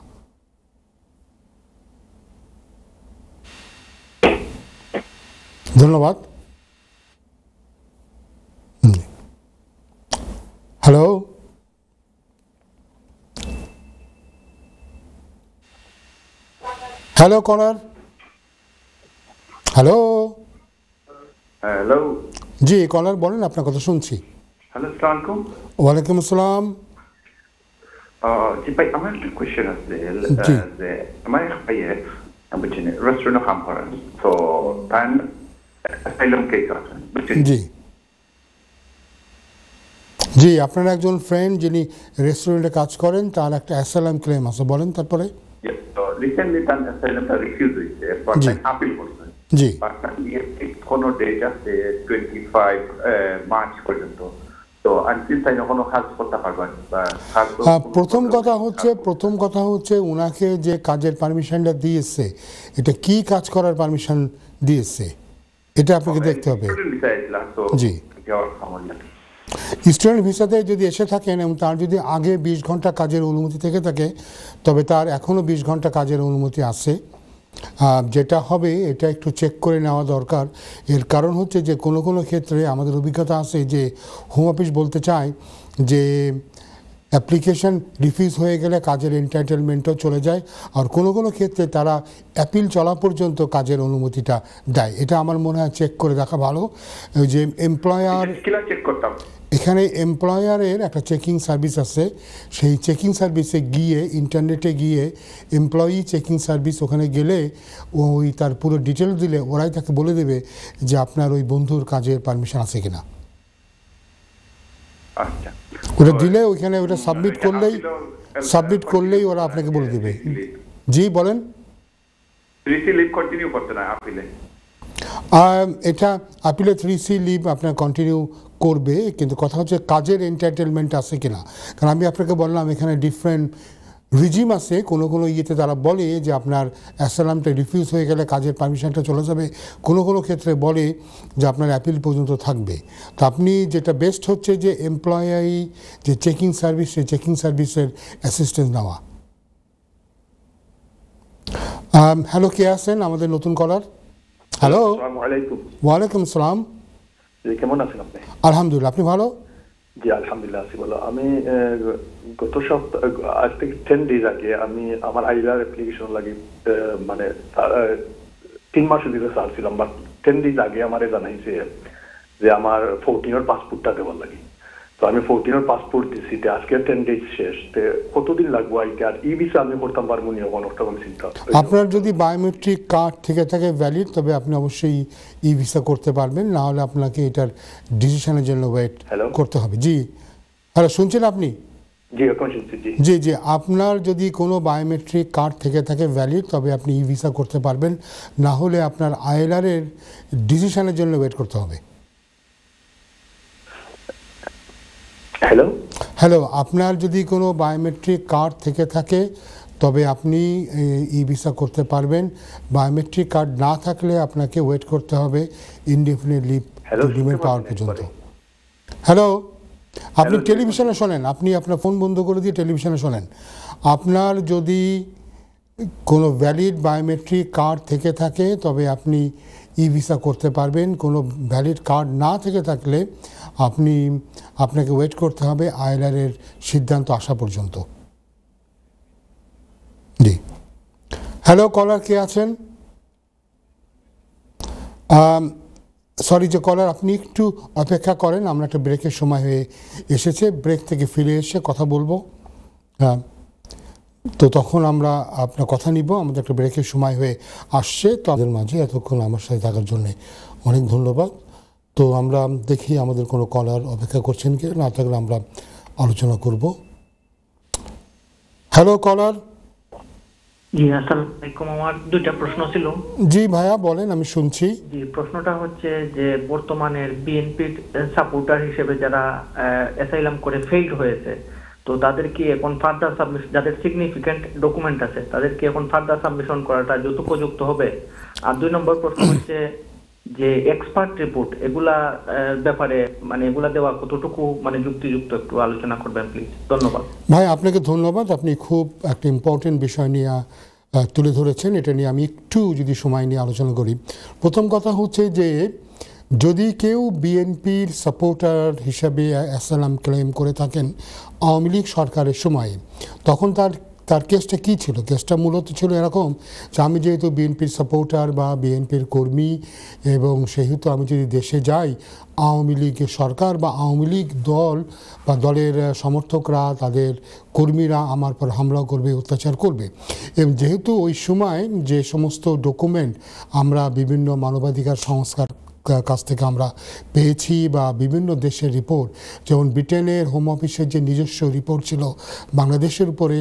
ধন্যবাদ। হ্যালো। হ্যালো কলার। হ্যালো। হ্যালো। জি কলার বলেন, আপনার কথা শুনছি। হ্যালো, আসসালামু আলাইকুম। ওয়ালাইকুম আসসালাম। জি ভাই, আমার একটা কোয়েশ্চেন আছে জি। যে আমার এক ভাইয়ে বুঝছেন রেস্টুরেন্টে কাম করেন, তো তার অ্যাসাইলাম কেস আছে বুঝছেন। জি জি, আপনার একজন ফ্রেন্ড যিনি রেস্টুরেন্টে কাজ করেন তার একটা অ্যাসাইলাম ক্লেম আছে, বলেন তারপরে। তো রিসেন্টলি তার অ্যাসাইলামটা রিফিউজ হয়েছে, এরপর জি। আপিল করছে। জি কোনো ডেট আছে 25 মার্চ পর্যন্ত, তো আনটিল তাই কোনো কাজ করতে পারবেন বা প্রথম কথা হচ্ছে ওনাকে যে কাজের পারমিশনটা দিয়েছে এটা কি কাজ করার পারমিশন দিয়েছে এটা আপনাকে দেখতে হবে। জি, স্টুডেন্ট ভিসাতে যদি এসে থাকেন এবং তার যদি আগে 20 ঘন্টা কাজের অনুমতি থেকে থাকে তবে তার এখনও 20 ঘন্টা কাজের অনুমতি আছে। যেটা হবে এটা একটু চেক করে নেওয়া দরকার। এর কারণ হচ্ছে যে কোনো কোনো ক্ষেত্রে আমাদের অভিজ্ঞতা আছে যে হোম অফিস বলতে চায় যে অ্যাপ্লিকেশন রিফিউজ হয়ে গেলে কাজের এন্টাইটেলমেন্টও চলে যায়, আর কোনো কোনো ক্ষেত্রে তারা অ্যাপিল চলা পর্যন্ত কাজের অনুমতিটা দেয়। এটা আমার মনে হয় চেক করে দেখা ভালো যে এমপ্লয়ার চেক করতাম। এখানে এমপ্লয়ারের একটা চেকিং সার্ভিস আছে, সেই চেকিং সার্ভিসে গিয়ে ইন্টারনেটে গিয়ে এমপ্লয়ি চেকিং সার্ভিস ওখানে গেলে ওই তার পুরো ডিটেলস দিলে ওরাই তাকে বলে দেবে যে আপনার ওই বন্ধুর কাজের পারমিশন আছে কিনা। আচ্ছা, ওটা দিলে ওইখানে ওটা সাবমিট করলেই ওরা আপনাকে বলে দেবে। জি বলেন। এটা আপিলে 3C লিভ আপনার কন্টিনিউ করবে, কিন্তু কথা হচ্ছে কাজের এন্টাইটেলমেন্ট আছে কিনা। কারণ আমি আপনাকে বললাম এখানে ডিফারেন্ট রিজিম আছে। কোনো কোনো ইয়েতে তারা বলে যে আপনার অ্যাসাইলামটা রিফিউজ হয়ে গেলে কাজের পারমিশনটা চলে যাবে, কোনো কোনো ক্ষেত্রে বলে যে আপনার অ্যাপিল পর্যন্ত থাকবে। তো আপনি যেটা বেস্ট হচ্ছে যে এমপ্লয়ি যে চেকিং সার্ভিস সেই চেকিং সার্ভিসের অ্যাসিস্ট্যান্স নেওয়া। হ্যালো, কে আছেন আমাদের নতুন কলার? হ্যালো, ওয়ালাইকুম আসসালাম। কেমন আছেন আপনি? আলহামদুলিল্লাহ, আপনি ভালো? জি আলহামদুলিল্লাহ আছি ভালো। আমি গত সপ্তাহ আজ থেকে 10 ডেজ আগে আমি আমার আইলার অ্যাপ্লিকেশন লাগি মানে 3 মাস ধরে চালছিলাম, বাট 10 ডেজ আগে আমারে জানাইছে যে আমার 14 পাসপোর্টটা দেওয়ার লাগে। তো আমি 14 পাসপোর্ট দিছি, আজকে 10 ডেজ শেষ, কতদিন লাগবো আইতে? আর ই ভিসা আমি করতাম পারবো নি এখন একটা চিন্তা। আপনার যদি বায়োমেট্রিক কার্ড থেকে থাকে ভ্যালিড তবে আপনি অবশ্যই ই ভিসা করতে পারবেন, না হলে আপনাকে এটার ডিসিশনের জন্য ওয়েট করতে হবে। জি হ্যালো, শুনছেন আপনি? জি এখন শুনছি। জি জি, আপনার যদি কোনো বায়োমেট্রিক কার্ড থেকে থাকে ভ্যালিড তবে আপনি ই ভিসা করতে পারবেন, না হলে আপনার আইএলআর এর ডিসিশনের জন্য ওয়েট করতে হবে। হ্যালো, আপনার যদি কোনো বায়োমেট্রিক কার্ড থেকে থাকে তবে আপনি ই ভিসা করতে পারবেন। বায়োমেট্রিক কার্ড না থাকলে আপনাকে ওয়েট করতে হবে ইনডিফিনিট লিভ এগ্রিমেন্ট পাওয়ার পর্যন্ত। হ্যালো, আপনি টেলিভিশনে শোনেন, আপনি আপনার ফোন বন্ধ করে দিয়ে টেলিভিশনে শোনেন। আপনার যদি কোনো ভ্যালিড বায়োমেট্রিক কার্ড থেকে থাকে তবে আপনি ই ভিসা করতে পারবেন। কোনো ভ্যালিড কার্ড না থেকে থাকলে আপনাকে ওয়েট করতে হবে আইএলআর এর সিদ্ধান্ত আসা পর্যন্ত। জি হ্যালো, কলার কে আছেন? সরি যে কলার, আপনি একটু অপেক্ষা করেন, আমরা একটা ব্রেকের সময় হয়ে এসেছে, ব্রেক থেকে ফিরে এসে কথা বলবো। তো তখন আমরা আপনার কথা নিব, আমাদের একটা ব্রেকের সময় হয়ে আসছে। তো আমাদের মাঝে এতক্ষণ আমার সাথে থাকার জন্য অনেক ধন্যবাদ। তো আমরা দেখি আমাদের কোনো কলার অপেক্ষা করছেন কি না, থাকলে আমরা আলোচনা করব। হ্যালো কলার। জি আসসালামু আলাইকুম, আমার দুইটা প্রশ্ন ছিল। জি ভাইয়া বলেন, আমি শুনছি। জি, প্রশ্নটা হচ্ছে যে বর্তমানের বিএনপির সাপোর্টার হিসেবে যারা অ্যাসাইলাম করে ফেইল্ড হয়েছে, তো তাদের কি এখন ফার্দার সাবমিশন, যাদের সিগনিফিকেন্ট ডকুমেন্ট আছে তাদের কি এখন ফার্দার সাবমিশন করাটা যথোপযুক্ত হবে? আর 2 নম্বর প্রশ্ন হচ্ছে যে এক্সপার্ট রিপোর্ট এগুলা ব্যাপারে মানে এগুলা দেওয়া কতটুকু মানে যুক্তিযুক্ত, একটু আলোচনা করবেন প্লিজ। ধন্যবাদ ভাই, আপনাকে ধন্যবাদ। আপনি খুব একটা ইম্পর্টেন্ট বিষয় নিয়ে তুলে ধরেছেন, এটা নিয়ে আমি একটু যদি সময় নিয়ে আলোচনা করি। প্রথম কথা হচ্ছে যে যদি কেউ বিএনপির সাপোর্টার হিসাবে অ্যাসাইলাম ক্লেম করে থাকেন আওয়ামী লীগ সরকারের সময়ে, তখন তার কেসটা কী ছিল? কেসটা মূলত ছিল এরকম যে আমি যেহেতু বিএনপির সাপোর্টার বা বিএনপির কর্মী এবং সেহেতু আমি যদি দেশে যাই, আওয়ামী লীগের সরকার বা আওয়ামী লীগ দল বা দলের সমর্থকরা তাদের কর্মীরা আমার পর হামলা করবে, অত্যাচার করবে। এবং যেহেতু ওই সময় যে সমস্ত ডকুমেন্ট আমরা বিভিন্ন মানবাধিকার সংস্থার কাছ থেকে আমরা পেয়েছি বা বিভিন্ন দেশের রিপোর্ট, যেমন ব্রিটেনের হোম অফিসের যে নিজস্ব রিপোর্ট ছিল বাংলাদেশের উপরে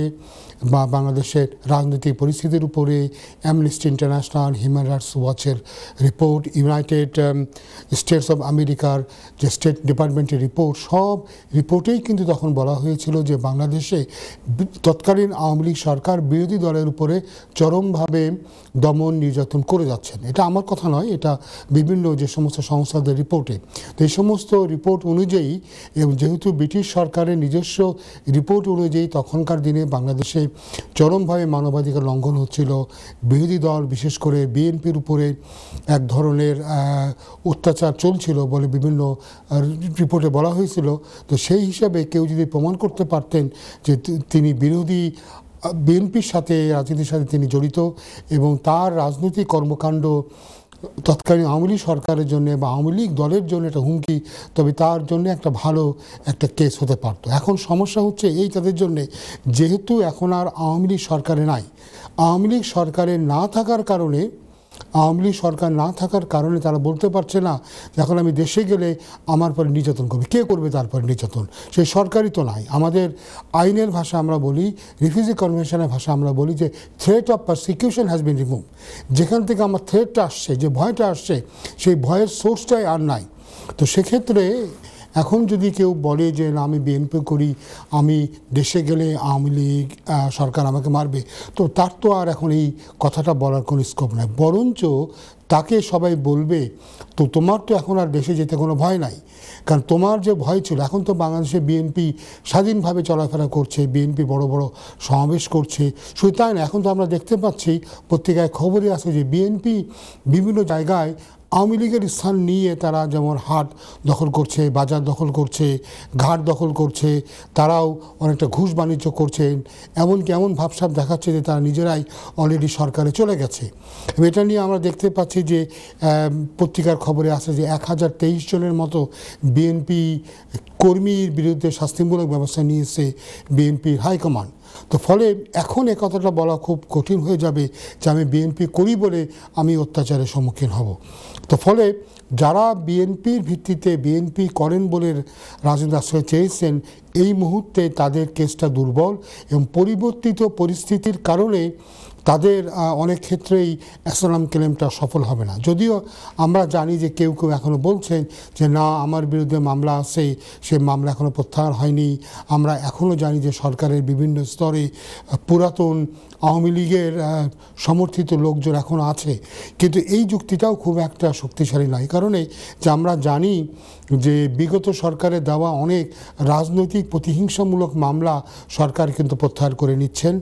বা বাংলাদেশের রাজনৈতিক পরিস্থিতির উপরে, অ্যামনেস্টি ইন্টারন্যাশনাল, হিউম্যান রাইটস ওয়াচের রিপোর্ট, ইউনাইটেড স্টেটস অফ আমেরিকার যে স্টেট ডিপার্টমেন্টের রিপোর্ট, সব রিপোর্টেই কিন্তু তখন বলা হয়েছিল যে বাংলাদেশে তৎকালীন আওয়ামী লীগ সরকার বিরোধী দলের উপরে চরমভাবে দমন নির্যাতন করে যাচ্ছেন। এটা আমার কথা নয়, এটা বিভিন্ন যে সমস্ত সংস্থাদের রিপোর্টে। তো এই সমস্ত রিপোর্ট অনুযায়ী এবং যেহেতু ব্রিটিশ সরকারের নিজস্ব রিপোর্ট অনুযায়ী তখনকার দিনে বাংলাদেশে চরমভাবে মানবাধিকার লঙ্ঘন হচ্ছিল, বিরোধী দল বিশেষ করে বিএনপির উপরে এক ধরনের অত্যাচার চলছিল বলে বিভিন্ন রিপোর্টে বলা হয়েছিল। তো সেই হিসাবে কেউ যদি প্রমাণ করতে পারতেন যে তিনি বিএনপির সাথে, রাজনীতির সাথে তিনি জড়িত এবং তার রাজনৈতিক কর্মকাণ্ড তৎকালীন আওয়ামী লীগ সরকারের জন্য বা আওয়ামী লীগ দলের জন্য একটা হুমকি, তবে তার জন্য একটা ভালো একটা কেস হতে পারতো। এখন সমস্যা হচ্ছে এই তাদের জন্যে, যেহেতু এখন আর আওয়ামী লীগ সরকারে নাই, আওয়ামী লীগ সরকারে না থাকার কারণে, আওয়ামী লীগ সরকার না থাকার কারণে তারা বলতে পারছে না এখন আমি দেশে গেলে আমার পরে নির্যাতন করবে। কে করবে তারপরে নির্যাতন? সেই সরকারই তো নাই। আমাদের আইনের ভাষা আমরা বলি, রিফিউজি কনভেনশনের ভাষা আমরা বলি যে threat of persecution has been remove. যেখান থেকে আমার থ্রেটটা আসছে, যে ভয়টা আসছে, সেই ভয়ের সোর্সটাই আর নাই। তো সেক্ষেত্রে এখন যদি কেউ বলে যে না আমি বিএনপি করি, আমি দেশে গেলে আওয়ামী লীগ সরকার আমাকে মারবে, তো তার তো আর এখন এই কথাটা বলার কোনো স্কোপ নাই। বরঞ্চ তাকে সবাই বলবে তো তোমার তো এখন আর দেশে যেতে কোনো ভয় নাই, কারণ তোমার যে ভয় ছিল, এখন তো বাংলাদেশে বিএনপি স্বাধীনভাবে চলাফেরা করছে, বিএনপি বড় বড় সমাবেশ করছে। শুধু তাই না, এখন তো আমরা দেখতে পাচ্ছি পত্রিকায় খবরে আছে যে বিএনপি বিভিন্ন জায়গায় আওয়ামী লীগের স্থান নিয়ে তারা যেমন হাট দখল করছে, বাজার দখল করছে, ঘাট দখল করছে, তারাও অনেকটা ঘুষ বাণিজ্য করছেন, এমনকি এমন ভাবসাব দেখাচ্ছে যে তারা নিজেরাই অলরেডি সরকারে চলে গেছে। এটা নিয়ে আমরা দেখতে পাচ্ছি যে পত্রিকার খবরে আছে যে 1023 জনের মতো বিএনপি কর্মীর বিরুদ্ধে শাস্তিমূলক ব্যবস্থা নিয়েছে বিএনপির হাইকমান্ড। তো ফলে এখন এ কথাটা বলা খুব কঠিন হয়ে যাবে যে আমি বিএনপি করি বলে আমি অত্যাচারের সম্মুখীন হব। তো ফলে যারা বিএনপির ভিত্তিতে বিএনপি করেন বলে রাজনৈতিক আশ্রয় চেয়েছেন, এই মুহূর্তে তাদের কেসটা দুর্বল এবং পরিবর্তিত পরিস্থিতির কারণে তাদের অনেক ক্ষেত্রেই অ্যাসাইলাম ক্লেমটা সফল হবে না। যদিও আমরা জানি যে কেউ কেউ এখনও বলছেন যে না আমার বিরুদ্ধে মামলা আছে, সে মামলা এখনও প্রত্যাহার হয়নি। আমরা এখনও জানি যে সরকারের বিভিন্ন স্তরে পুরাতন আওয়ামী লীগের সমর্থিত লোকজন এখনও আছে, কিন্তু এই যুক্তিটাও খুব একটা শক্তিশালী নয়। কারণে যে আমরা জানি যে বিগত সরকারের দেওয়া অনেক রাজনৈতিক প্রতিহিংসামূলক মামলা সরকার কিন্তু প্রত্যাহার করে নিচ্ছেন।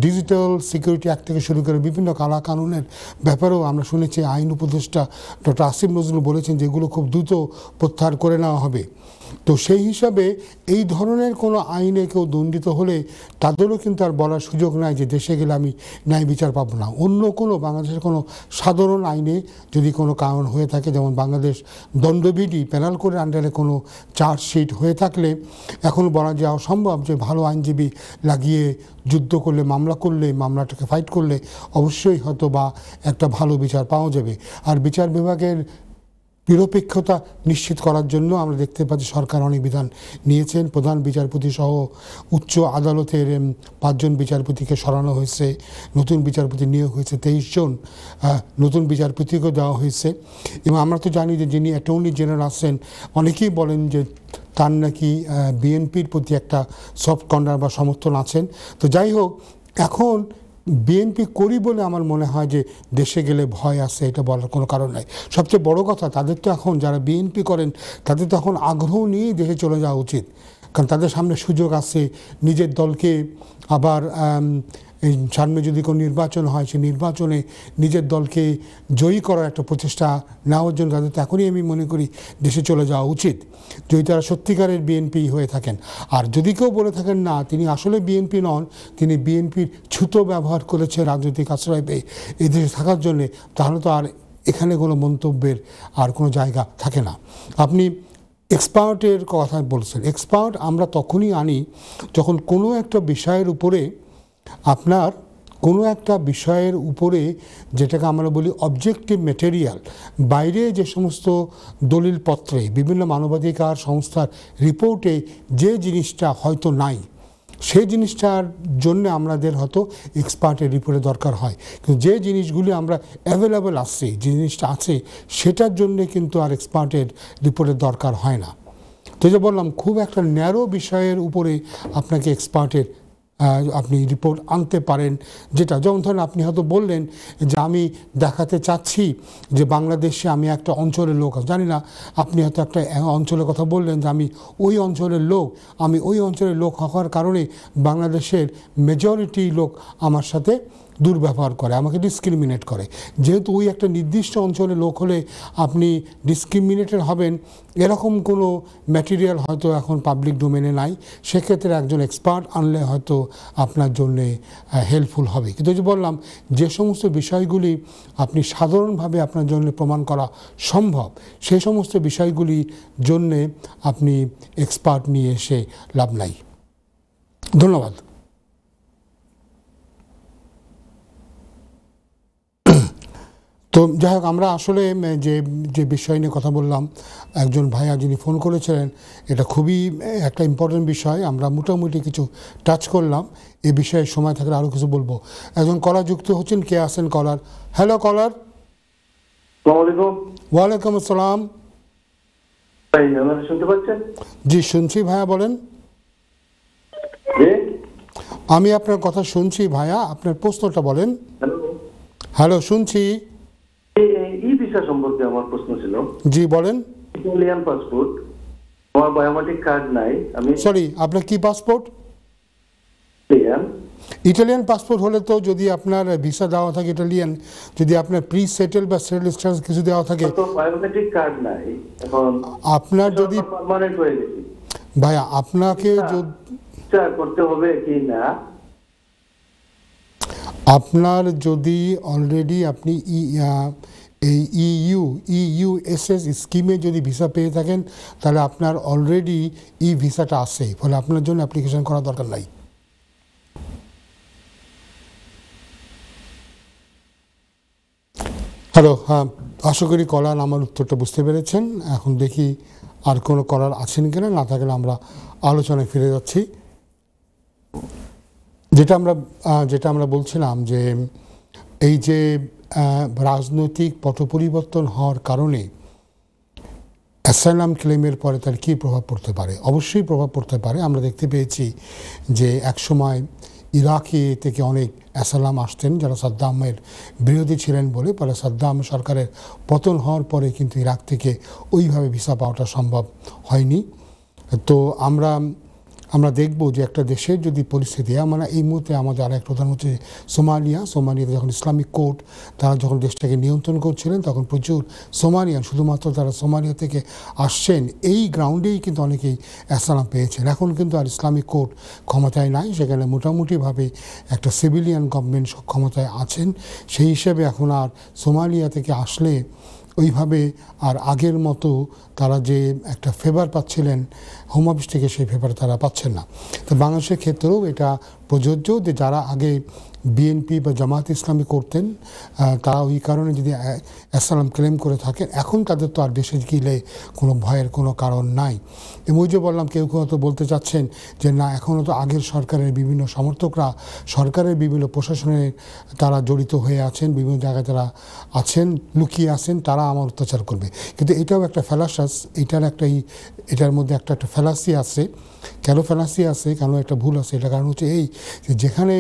ডিজিটাল সিকিউরিটি অ্যাক্ট থেকে শুরু করে বিভিন্ন কালাকানুনের ব্যাপারেও আমরা শুনেছি আইন উপদেষ্টা ডক্টর আসিফ নজরুল বলেছেন যেগুলো খুব দ্রুত প্রত্যাহার করে নেওয়া হবে। তো সেই হিসাবে এই ধরনের কোনো আইনে কেউ দণ্ডিত হলে তাদেরও কিন্তু আর বলার সুযোগ নাই যে দেশে গেলে আমি ন্যায় বিচার পাবো না। অন্য কোনো বাংলাদেশের কোনো সাধারণ আইনে যদি কোনো কারণ হয়ে থাকে, যেমন বাংলাদেশ দণ্ডবিধি পেনাল কোডের আন্ডারে কোনো চার্জশিট হয়ে থাকলে এখন বলা যাওয়া সম্ভব যে ভালো আইনজীবী লাগিয়ে যুদ্ধ করলে, মামলা করলে, মামলাটাকে ফাইট করলে অবশ্যই হয়তো বা একটা ভালো বিচার পাওয়া যাবে। আর বিচার বিভাগের নিরপেক্ষতা নিশ্চিত করার জন্য আমরা দেখতে পাচ্ছি সরকার অনেক বিধান নিয়েছেন। প্রধান বিচারপতি সহ উচ্চ আদালতের 5 জন বিচারপতিকে সরানো হয়েছে, নতুন বিচারপতি নিয়োগ হয়েছে 23 জন, নতুন বিচারপতিকেও দেওয়া হয়েছে। এবং আমরা তো জানি যে যিনি অ্যাটর্নি জেনারেল আছেন, অনেকেই বলেন যে তার নাকি বিএনপির প্রতি একটা সফট কর্নার বা সমর্থন আছেন। তো যাই হোক, এখন বিএনপি করি বলে আমার মনে হয় যে দেশে গেলে ভয় আছে, এটা বলার কোনো কারণ নাই। সবচেয়ে বড় কথা, তাদের তো এখন যারা বিএনপি করেন তাদের তো এখন আগ্রহ নিয়েই দেশে চলে যাওয়া উচিত, কারণ তাদের সামনে সুযোগ আছে নিজের দলকে আবার সামনে যদি কোনো নির্বাচন হয়, সেই নির্বাচনে নিজের দলকে জয়ী করার একটা প্রচেষ্টা নেওয়ার জন্য তাদের তো এখনই আমি মনে করি দেশে চলে যাওয়া উচিত, যদি তারা সত্যিকারের বিএনপি হয়ে থাকেন। আর যদি কেউ বলে থাকেন না তিনি আসলে বিএনপি নন, তিনি বিএনপির ছুতো ব্যবহার করেছে রাজনৈতিক আশ্রয় পেয়ে এই দেশে থাকার জন্যে, তাহলে তো আর এখানে কোনো মন্তব্যের আর কোনো জায়গা থাকে না। আপনি এক্সপার্টের কথা বলছেন। এক্সপার্ট আমরা তখনই আনি যখন কোনো একটা বিষয়ের উপরে আপনার কোনো একটা বিষয়ের উপরে, যেটাকে আমরা বলি অবজেক্টিভ ম্যাটেরিয়াল, বাইরে যে সমস্ত দলিলপত্রে বিভিন্ন মানবাধিকার সংস্থার রিপোর্টে যে জিনিসটা হয়তো নাই, সেই জিনিসটার জন্য আমাদের হয়তো এক্সপার্টের রিপোর্টের দরকার হয়। কিন্তু যে জিনিসগুলি আমরা অ্যাভেলেবল আসছে, যে জিনিসটা আছে, সেটার জন্যে কিন্তু আর এক্সপার্টের রিপোর্টের দরকার হয় না। তো যে বললাম, খুব একটা ন্যারো বিষয়ের উপরে আপনাকে এক্সপার্টের আপনি রিপোর্ট আনতে পারেন, যেটা যেমন ধরেন আপনি হয়তো বললেন যে আমি দেখাতে চাচ্ছি যে বাংলাদেশে আমি একটা অঞ্চলের লোক, জানি না, আপনি হয়তো একটা অঞ্চলের কথা বললেন যে আমি ওই অঞ্চলের লোক, আমি ওই অঞ্চলের লোক হওয়ার কারণে বাংলাদেশের মেজরিটি লোক আমার সাথে দুর্ব্যবহার করে, আমাকে ডিসক্রিমিনেট করে। যেহেতু ওই একটা নির্দিষ্ট অঞ্চলের লোক হলে আপনি ডিসক্রিমিনেটেড হবেন, এরকম কোনো ম্যাটেরিয়াল হয়তো এখন পাবলিক ডোমেনে নাই। সেক্ষেত্রে একজন এক্সপার্ট আনলে হয়তো আপনার জন্যে হেল্পফুল হবে। কিন্তু যে বললাম, যে সমস্ত বিষয়গুলি আপনি সাধারণভাবে আপনার জন্য প্রমাণ করা সম্ভব, সেই সমস্ত বিষয়গুলি জন্যে আপনি এক্সপার্ট নিয়ে এসে লাভ নাই। ধন্যবাদ। তো যাই হোক, আমরা আসলে যে বিষয় নিয়ে কথা বললাম, একজন ভাইয়া যিনি ফোন করেছিলেন, এটা খুবই একটা ইম্পর্টেন্ট বিষয়। আমরা মোটামুটি কিছু টাচ করলাম, এ বিষয়ে সময় থাকলে আরও কিছু বলবো। একজন কলার যুক্ত হচ্ছেন, কে আছেন কলার? হ্যালো কলার। ওয়ালাইকুম আসসালাম। শুনতে পাচ্ছেন? জি শুনছি ভাইয়া, বলেন। আমি আপনার কথা শুনছি ভাইয়া, আপনার প্রশ্নটা বলেন। হ্যালো, শুনছি। ই ভিসা সম্পর্কে আমার প্রশ্ন ছিল। জি বলেন। ইটালিয়ান পাসপোর্ট, আমার বায়োমেট্রিক কার্ড নাই। আমি সরি, আপনার কি পাসপোর্ট? ইটালিয়ান পাসপোর্ট হলে তো যদি আপনার ভিসা দেওয়া থাকে ইটালিয়ান, যদি আপনার প্রি সেটেল বা সেটেল স্ট্যাটাস কিছু দেওয়া থাকে, তো বায়োমেট্রিক কার্ড নাই এখন। আপনার যদি পার্মানেন্ট হয়ে গেছে ভাইয়া, আপনাকে করতে হবে কি না, আপনার যদি অলরেডি আপনি এই ইউএসএস স্কিমে যদি ভিসা পেয়ে থাকেন, তাহলে আপনার অলরেডি ভিসাটা আছে, ফলে আপনার জন্য অ্যাপ্লিকেশন করার দরকার নাই। হ্যালো, হ্যাঁ, আশা করি কলার আমার উত্তরটা বুঝতে পেরেছেন। এখন দেখি আর কোনো কলার আছেন কিনা, না থাকলে আমরা আলোচনায় ফিরে যাচ্ছি। যেটা আমরা বলছিলাম যে এই যে রাজনৈতিক পট পরিবর্তন হওয়ার কারণে অ্যাসাইলাম ক্লেমের পরে তার কী প্রভাব পড়তে পারে। অবশ্যই প্রভাব পড়তে পারে। আমরা দেখতে পেয়েছি যে একসময় ইরাকে থেকে অনেক অ্যাসাইলাম আসতেন যারা সাদ্দামের বিরোধী ছিলেন বলে, পরে সাদ্দাম সরকারের পতন হওয়ার পরে কিন্তু ইরাক থেকে ওইভাবে ভিসা পাওয়াটা সম্ভব হয়নি। তো আমরা দেখব যে একটা দেশের যদি পরিস্থিতি, আমরা এই মুহূর্তে আমাদের আরেক প্রধান হচ্ছে সোমালিয়াতে যখন ইসলামিক কোর্ট তারা যখন দেশটাকে নিয়ন্ত্রণ করছিলেন, তখন প্রচুর সোমালিয়ান, শুধুমাত্র তারা সোমালিয়া থেকে আসছেন এই গ্রাউন্ডেই কিন্তু অনেকেই অ্যাসাইলাম পেয়েছেন। এখন কিন্তু আর ইসলামিক কোর্ট ক্ষমতায় নাই, সেখানে মোটামুটিভাবে একটা সিভিলিয়ান গভর্নমেন্ট ক্ষমতায় আছেন। সেই হিসেবে এখন আর সোমালিয়া থেকে আসলে ওইভাবে আর আগের মতো তারা যে একটা ফেভার পাচ্ছিলেন হোম অফিস থেকে, সেই ফেভার তারা পাচ্ছেন না। তো বাংলাদেশের ক্ষেত্রেও এটা প্রযোজ্য যে যারা আগে বিএনপি বা জামায়াত ইসলামী করতেন, তারা ওই কারণে যদি অ্যাসাইলাম ক্লেম করে থাকেন, এখন তাদের তো আর দেশে গেলে কোনো ভয়ের কোনো কারণ নাই। এবং যে বললাম, কেউ কেউ হয়তো বলতে চাচ্ছেন যে না, এখনও তো আগের সরকারের বিভিন্ন সমর্থকরা সরকারের বিভিন্ন প্রশাসনে তারা জড়িত হয়ে আছেন, বিভিন্ন জায়গায় তারা আছেন, লুকিয়ে আছেন, তারা আমার অত্যাচার করবে। কিন্তু এটাও একটা ফ্যালাসাস, এটার মধ্যে একটা ফ্যালাসি আছে। কেন ফ্যালাসি আছে, কেন একটা ভুল আছে, এটা কারণ হচ্ছে এই যে যেখানে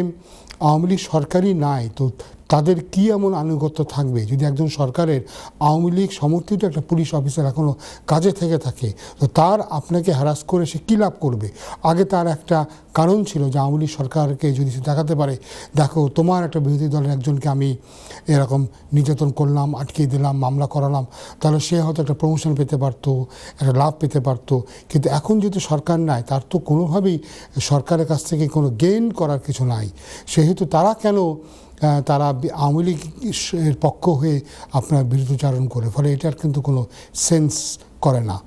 আওয়ামী লীগ সরকারই নাই, তো তাদের কি এমন আনুগত্য থাকবে যদি একজন সরকারের আওয়ামী লীগ সমর্থিত একটা পুলিশ অফিসার এখনও কাজে থেকে থাকে, তো তার আপনাকে হ্যারাস করে সে কী লাভ করবে? আগে তার একটা কারণ ছিল যে আওয়ামী লীগ সরকারকে যদি সে দেখাতে পারে, দেখো তোমার একটা বিরোধী দলের একজনকে আমি এরকম নির্যাতন করলাম, আটকে দিলাম, মামলা করালাম, তাহলে সে হয়তো একটা প্রমোশন পেতে পারতো, একটা লাভ পেতে পারতো। কিন্তু এখন যেহেতু সরকার নাই, তার তো কোনোভাবেই সরকারের কাছ থেকে কোনো গেইন করার কিছু নাই। সেহেতু তারা আওয়ামী লীগের পক্ষ হয়ে আপনার বিরুদ্ধচারণ করে, ফলে এটার কিন্তু কোনো সেন্স করে না।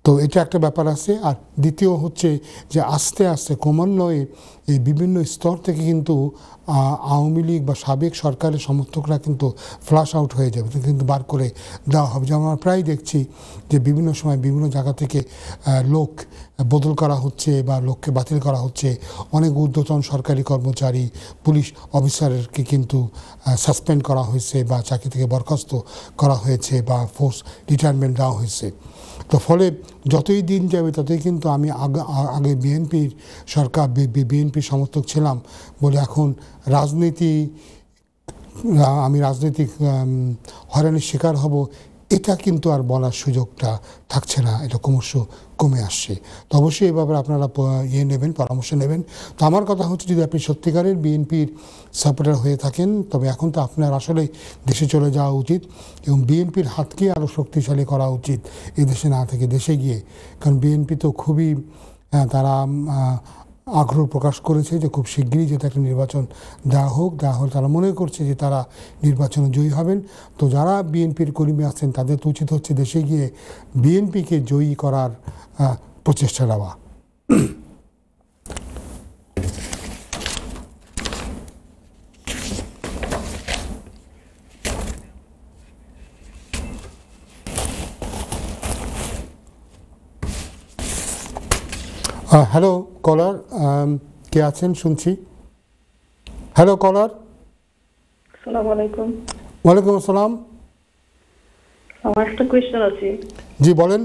তো এটা একটা ব্যাপার আছে। আর দ্বিতীয় হচ্ছে যে আস্তে আস্তে ক্রমান্বয়ে এই বিভিন্ন স্তর থেকে কিন্তু আওয়ামী লীগ বা সাবেক সরকারের সমর্থকরা কিন্তু ফ্লাশ আউট হয়ে যাবে, কিন্তু বার করে দেওয়া হবে। যেমন আমরা প্রায় দেখছি যে বিভিন্ন সময় বিভিন্ন জায়গা থেকে লোক বদল করা হচ্ছে বা লোককে বাতিল করা হচ্ছে। অনেক ঊর্ধ্বতন সরকারি কর্মচারী, পুলিশ অফিসারকে কিন্তু সাসপেন্ড করা হয়েছে বা চাকরি থেকে বরখাস্ত করা হয়েছে বা ফোর্স রিটায়ারমেন্ট দেওয়া হয়েছে। তো ফলে যতই দিন যাবে ততই কিন্তু আমি আগে বিএনপির সরকার বিএনপির সমর্থক ছিলাম বলে এখন আমি রাজনৈতিক হয়রানির শিকার হব, এটা কিন্তু আর বলার সুযোগটা থাকছে না, এটা ক্রমশ কমে আসছে। তো অবশ্যই এই ব্যাপারে আপনারা নেবেন, পরামর্শ নেবেন। তো আমার কথা হচ্ছে, যদি আপনি সত্যিকারের বিএনপির সাপোর্টার হয়ে থাকেন তবে এখন তো আপনার আসলে দেশে চলে যাওয়া উচিত এবং বিএনপির হাতকে আরও শক্তিশালী করা উচিত এই দেশে না থেকে দেশে গিয়ে। কারণ বিএনপি তো খুবই তারা আগ্রহ প্রকাশ করেছে যে খুব শিগগিরই যাতে একটা নির্বাচন দেওয়া হোক। তারা মনে করছে যে তারা নির্বাচনে জয়ী হবেন। তো যারা বিএনপির কর্মী আছেন তাদের তো উচিত হচ্ছে দেশে গিয়ে বিএনপিকে জয়ী করার প্রচেষ্টা নেওয়া। হ্যালো কলার, কে আছেন শুনছি? হ্যালো কলার। আসসালামু আলাইকুম। ওয়ালাইকুম আসসালাম। আমার একটা কোয়েশ্চেন আছে। জি বলেন।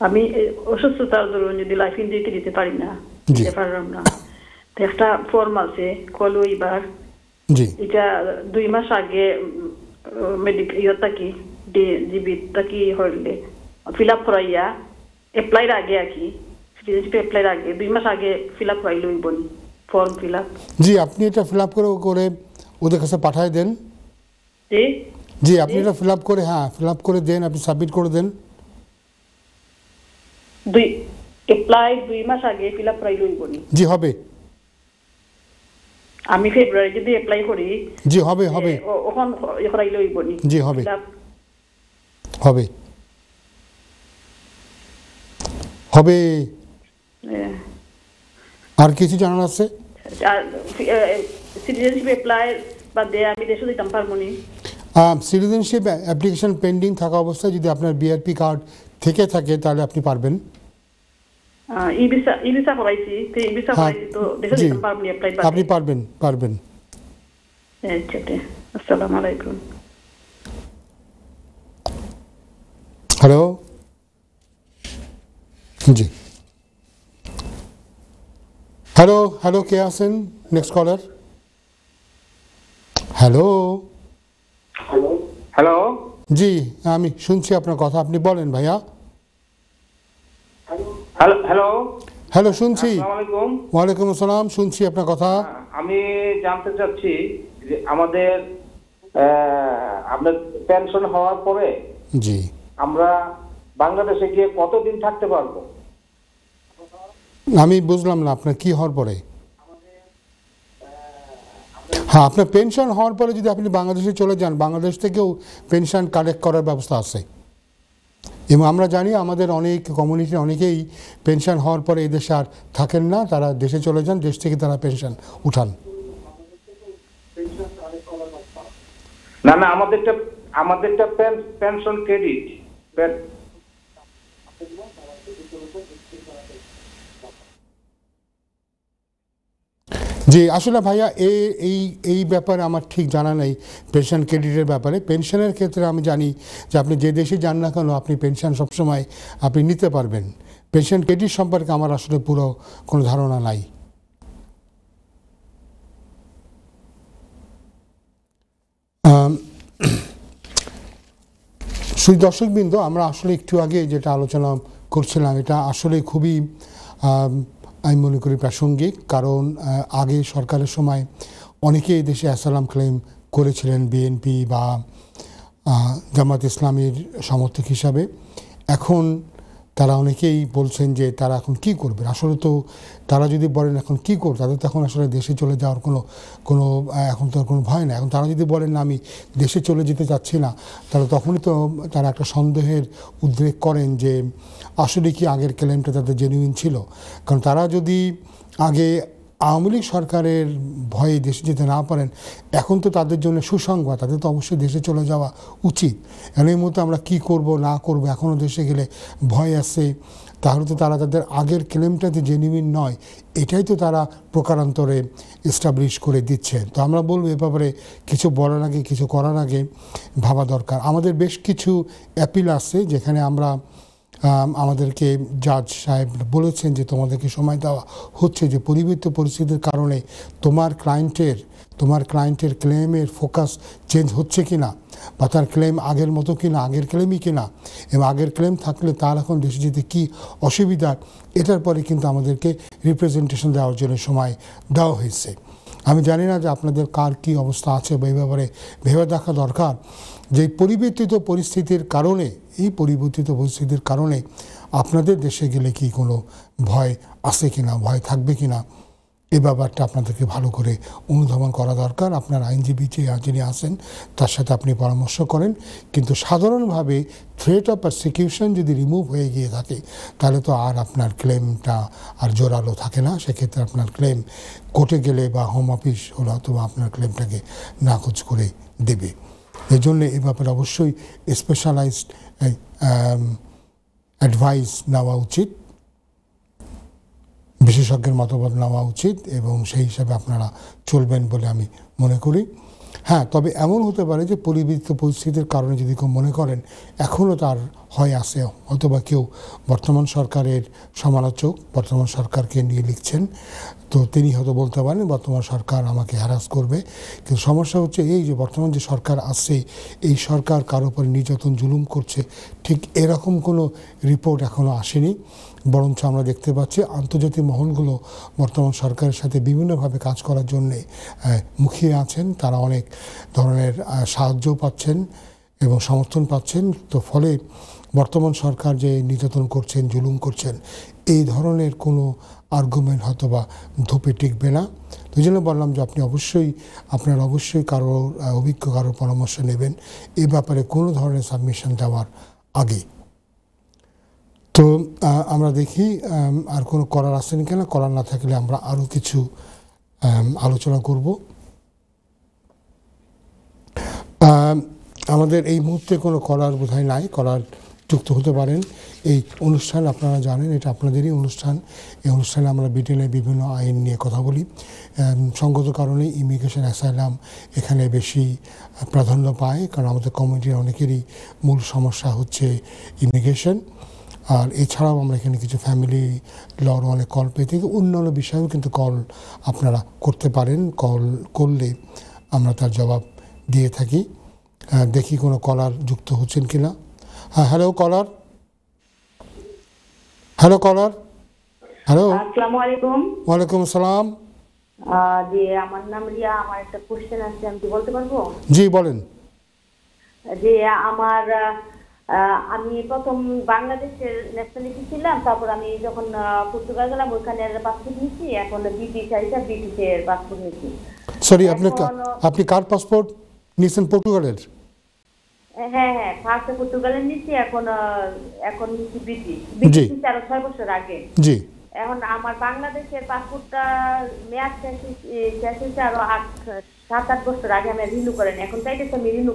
আমি অসুস্থতার দরুন যদি লাইফ ইনজুরিতে দিতে পারি না, দিতে পারলাম না, তো একটা ফর্ম আছে কলো এবার, জি এটা 2 মাস আগে মেডিকেল জিবি তাকি হইলে ফিল আপ করাইয়া এপ্লাইর আগে আর কি, সিটিজেনশিপ এপ্লাইর আগে 2 মাস আগে ফিল আপ করাইলে হইব নি ফর্ম ফিল আপ? জি, আপনি এটা ফিল আপ করে ওদের কাছে পাঠিয়ে দেন। জি আপনি এটা ফিল আপ করে, ফিল আপ করে দেন, আপনি সাবমিট করে দেন। এপ্লাই 2 মাস আগে ফিল আপ করাইলে হইব নি? জি হবে। আমি ফেব্রুয়ারি যদি এপ্লাই করি, জি হবে ওখান করাইলে হইব নি? জি হবে হবে হবে। আর কিছু জানার আছে? সিটিজেনশিপ এপ্লাই বাদে আমি দেশে দিতাম পারবো নি? সিটিজেনশিপ অ্যাপ্লিকেশন পেন্ডিং থাকা অবস্থায় যদি আপনার বিআরপি কার্ড থেকে থাকে তাহলে আপনি পারবেন। ই ভিসা করাইছি, তো ই ভিসা করাইছি, তো দেশে দিতাম পারবো নি এপ্লাই? আপনি পারবেন। আচ্ছা, আসসালামু আলাইকুম। হ্যালো, জি হ্যালো কে আছেন? নেক্সট কলার। হ্যালো জি আমি শুনছি আপনার কথা, আপনি বলেন ভাইয়া। হ্যালো শুনছি। ওয়ালাইকুম আসসালাম, শুনছি আপনার কথা। আমি জানতে চাচ্ছি যে আমাদের আপনার পেনশন হওয়ার পরে জি আমরা বাংলাদেশে গিয়ে কতদিন থাকতে পারবো? আমি বুঝলাম না আপনার কি হওয়ার পরে। আপনার পেনশন হওয়ার পরে যদি আপনি বাংলাদেশে চলে যান, বাংলাদেশ থেকেও পেনশন কালেক্ট করার ব্যবস্থা আছে। এবং আমরা জানি আমাদের অনেক কমিউনিটির অনেকেই পেনশন হওয়ার পরে এই দেশে আর থাকেন না, তারা দেশে চলে যান, দেশ থেকে তারা পেনশন উঠান। না আমাদেরটা পেনশন ক্রেডিট। জি আসলে ভাইয়া এই ব্যাপারে আমার ঠিক জানা নেই পেনশন ক্রেডিটের ব্যাপারে। পেনশনের ক্ষেত্রে আমি জানি যে আপনি যে দেশে যান না কেন আপনি পেনশন সবসময় আপনি নিতে পারবেন। পেনশন ক্রেডিট সম্পর্কে আমার আসলে পুরো কোনো ধারণা নাই। দর্শকবৃন্দ, আমরা আসলে একটু আগে যেটা আলোচনা করছিলাম এটা আসলে খুবই আমি মনে করি প্রাসঙ্গিক। কারণ আগে সরকারের সময় অনেকেই দেশে অ্যাসাইলাম ক্লেম করেছিলেন বিএনপি বা জামাত ইসলামীর সমর্থক হিসাবে। এখন তারা অনেকেই বলছেন যে তারা এখন কি করবে। আসলে তো তারা যদি বলেন এখন কি করবে, তাদের তখন আসলে দেশে চলে যাওয়ার কোনো এখন তো কোনো ভয় না। এখন তারা যদি বলেন না আমি দেশে চলে যেতে চাচ্ছি না, তাহলে তখনই তো তারা একটা সন্দেহের উদ্রেক করেন যে আসলে কি আগের ক্লেমটা তাদের জেনুইন ছিল। কারণ তারা যদি আগে আওয়ামী লীগ সরকারের ভয়ে দেশে যেতে না পারেন, এখন তো তাদের জন্য সুসংবাদ, তাদের তো অবশ্যই দেশে চলে যাওয়া উচিত। এখন এই মুহূর্তে আমরা কী করব না করব, এখনও দেশে গেলে ভয় আছে, তাহলে তো তারা তাদের আগের ক্লেমটা যে জেনুইন নয় এটাই তো তারা প্রকারান্তরে এস্টাবলিশ করে দিচ্ছে। তো আমরা বলবো এ ব্যাপারে কিছু বলার আগে কিছু করার আগে ভাবা দরকার। আমাদের বেশ কিছু অ্যাপিল আছে যেখানে আমরা আমাদেরকে জাজ সাহেব বলেছেন যে তোমাদেরকে সময় দেওয়া হচ্ছে যে পরিবর্তিত পরিস্থিতির কারণে তোমার ক্লায়েন্টের ক্লেমের ফোকাস চেঞ্জ হচ্ছে কি না, বা তার ক্লেম আগের মতো কি না, আগের ক্লেমই কি না, এবং আগের ক্লেম থাকলে তার এখন দেশে যেতে কী অসুবিধা, এটার পরে কিন্তু আমাদেরকে রিপ্রেজেন্টেশন দেওয়ার জন্য সময় দেওয়া হয়েছে। আমি জানি না যে আপনাদের কার কী অবস্থা আছে বা এই ব্যাপারে ভেবে দেখা দরকার যে এই পরিবর্তিত পরিস্থিতির কারণে আপনাদের দেশে গেলে কি কোনো ভয় আছে কি না, ভয় থাকবে কি না, এই ব্যাপারটা আপনাদেরকে ভালো করে অনুধাবন করা দরকার। আপনার আইনজীবী যিনি আছেন তার সাথে আপনি পরামর্শ করেন। কিন্তু সাধারণভাবে থ্রেট অফ পারসিকিউশন যদি রিমুভ হয়ে গিয়ে থাকে তাহলে তো আর আপনার ক্লেমটা আর জোরালো থাকে না। সেক্ষেত্রে আপনার ক্লেম কোর্টে গেলে বা হোম অফিস হলে অথবা আপনার ক্লেমটাকে নাকচ করে দেবে। এই জন্যে এই ব্যাপারে অবশ্যই স্পেশালাইজড অ্যাডভাইস নেওয়া উচিত, বিশেষজ্ঞের মতামত নেওয়া উচিত, এবং সেই হিসাবে আপনারা চলবেন বলে আমি মনে করি। হ্যাঁ, তবে এমন হতে পারে যে পরিবর্তিত পরিস্থিতির কারণে যদি কেউ মনে করেন এখনও তার হয় আছে, অথবা কেউ বর্তমান সরকারের সমালোচক বর্তমান সরকারকে নিয়ে লিখছেন, তো তিনি হয়তো বলতে পারেন বর্তমান সরকার আমাকে হ্যারাস করবে। কিন্তু সমস্যা হচ্ছে এই যে বর্তমান যে সরকার আছে এই সরকার কারো উপর নির্যাতন জুলুম করছে ঠিক এরকম কোনো রিপোর্ট এখনও আসেনি। বরঞ্চ আমরা দেখতে পাচ্ছি আন্তর্জাতিক মহলগুলো বর্তমান সরকারের সাথে বিভিন্নভাবে কাজ করার জন্যে মুখিয়ে আছেন। তারা অনেক ধরনের সাহায্য পাচ্ছেন এবং সমর্থন পাচ্ছেন। তো ফলে বর্তমান সরকার যে নির্যাতন করছেন জুলুম করছেন এই ধরনের কোনো আর্গুমেন্ট হয়তো বা ধোপে টিকবে না। তো এই জন্য বললাম যে আপনারা অবশ্যই অভিজ্ঞ কারোর পরামর্শ নেবেন এই ব্যাপারে কোনো ধরনের সাবমিশন দেওয়ার আগে। তো আমরা দেখি আর কোনো করার আসেনি কিনা, করার না থাকলে আমরা আরও কিছু আলোচনা করব। আমাদের এই মুহূর্তে কোনো করার বোধহয় নাই, করার যুক্ত হতে পারেন। এই অনুষ্ঠান আপনারা জানেন এটা আপনাদেরই অনুষ্ঠান। এই অনুষ্ঠানে আমরা ব্রিটেনের বিভিন্ন আইন নিয়ে কথা বলি। সঙ্গত কারণে ইমিগ্রেশন অ্যাসাইলাম এখানে বেশি প্রাধান্য পায়, কারণ আমাদের কমিউনিটির অনেকেরই মূল সমস্যা হচ্ছে ইমিগ্রেশন। আর এছাড়াও আমরা এখানে কিছু ফ্যামিলি লর অনেক কল পেয়ে থাকি, অন্যান্য বিষয়েও কিন্তু কল আপনারা করতে পারেন। কল করলে আমরা তার জবাব দিয়ে থাকি। দেখি কোনো কলার যুক্ত হচ্ছেন কিনা। হ্যাঁ, হ্যালো কলার। হ্যালো। আসসালামু আলাইকুম। ওয়ালাইকুম আসসালাম। জি, আমার নাম রিয়া। আমার একটা কোশ্চেন আছে, আমি কি বলতে পারবো? জি বলেন। যে আমি প্রথম বাংলাদেশের ন্যাশনালিটি ছিলাম, তারপর আমি যখন পর্তুগাল গেলাম ওইখানের পাসপোর্ট নিচ্ছি, এখন ব্রিটিশের পাসপোর্ট নিচ্ছি। সরি, আপনি কার পাসপোর্ট নিয়েছেন? পর্তুগালের? হ্যাঁ, ফার্স্টে পর্তুগালের নিচ্ছি, এখন নিচ্ছি ব্রিটিশ 6 বছর আগে। জি। এখন আমার বাংলাদেশের পাসপোর্টটা মেয়াদ শেষ হয়েছে আরো 7-8 বছর আগে। আমি রিনিউ করেনি, এখন চাইতেছি আমি রিনিউ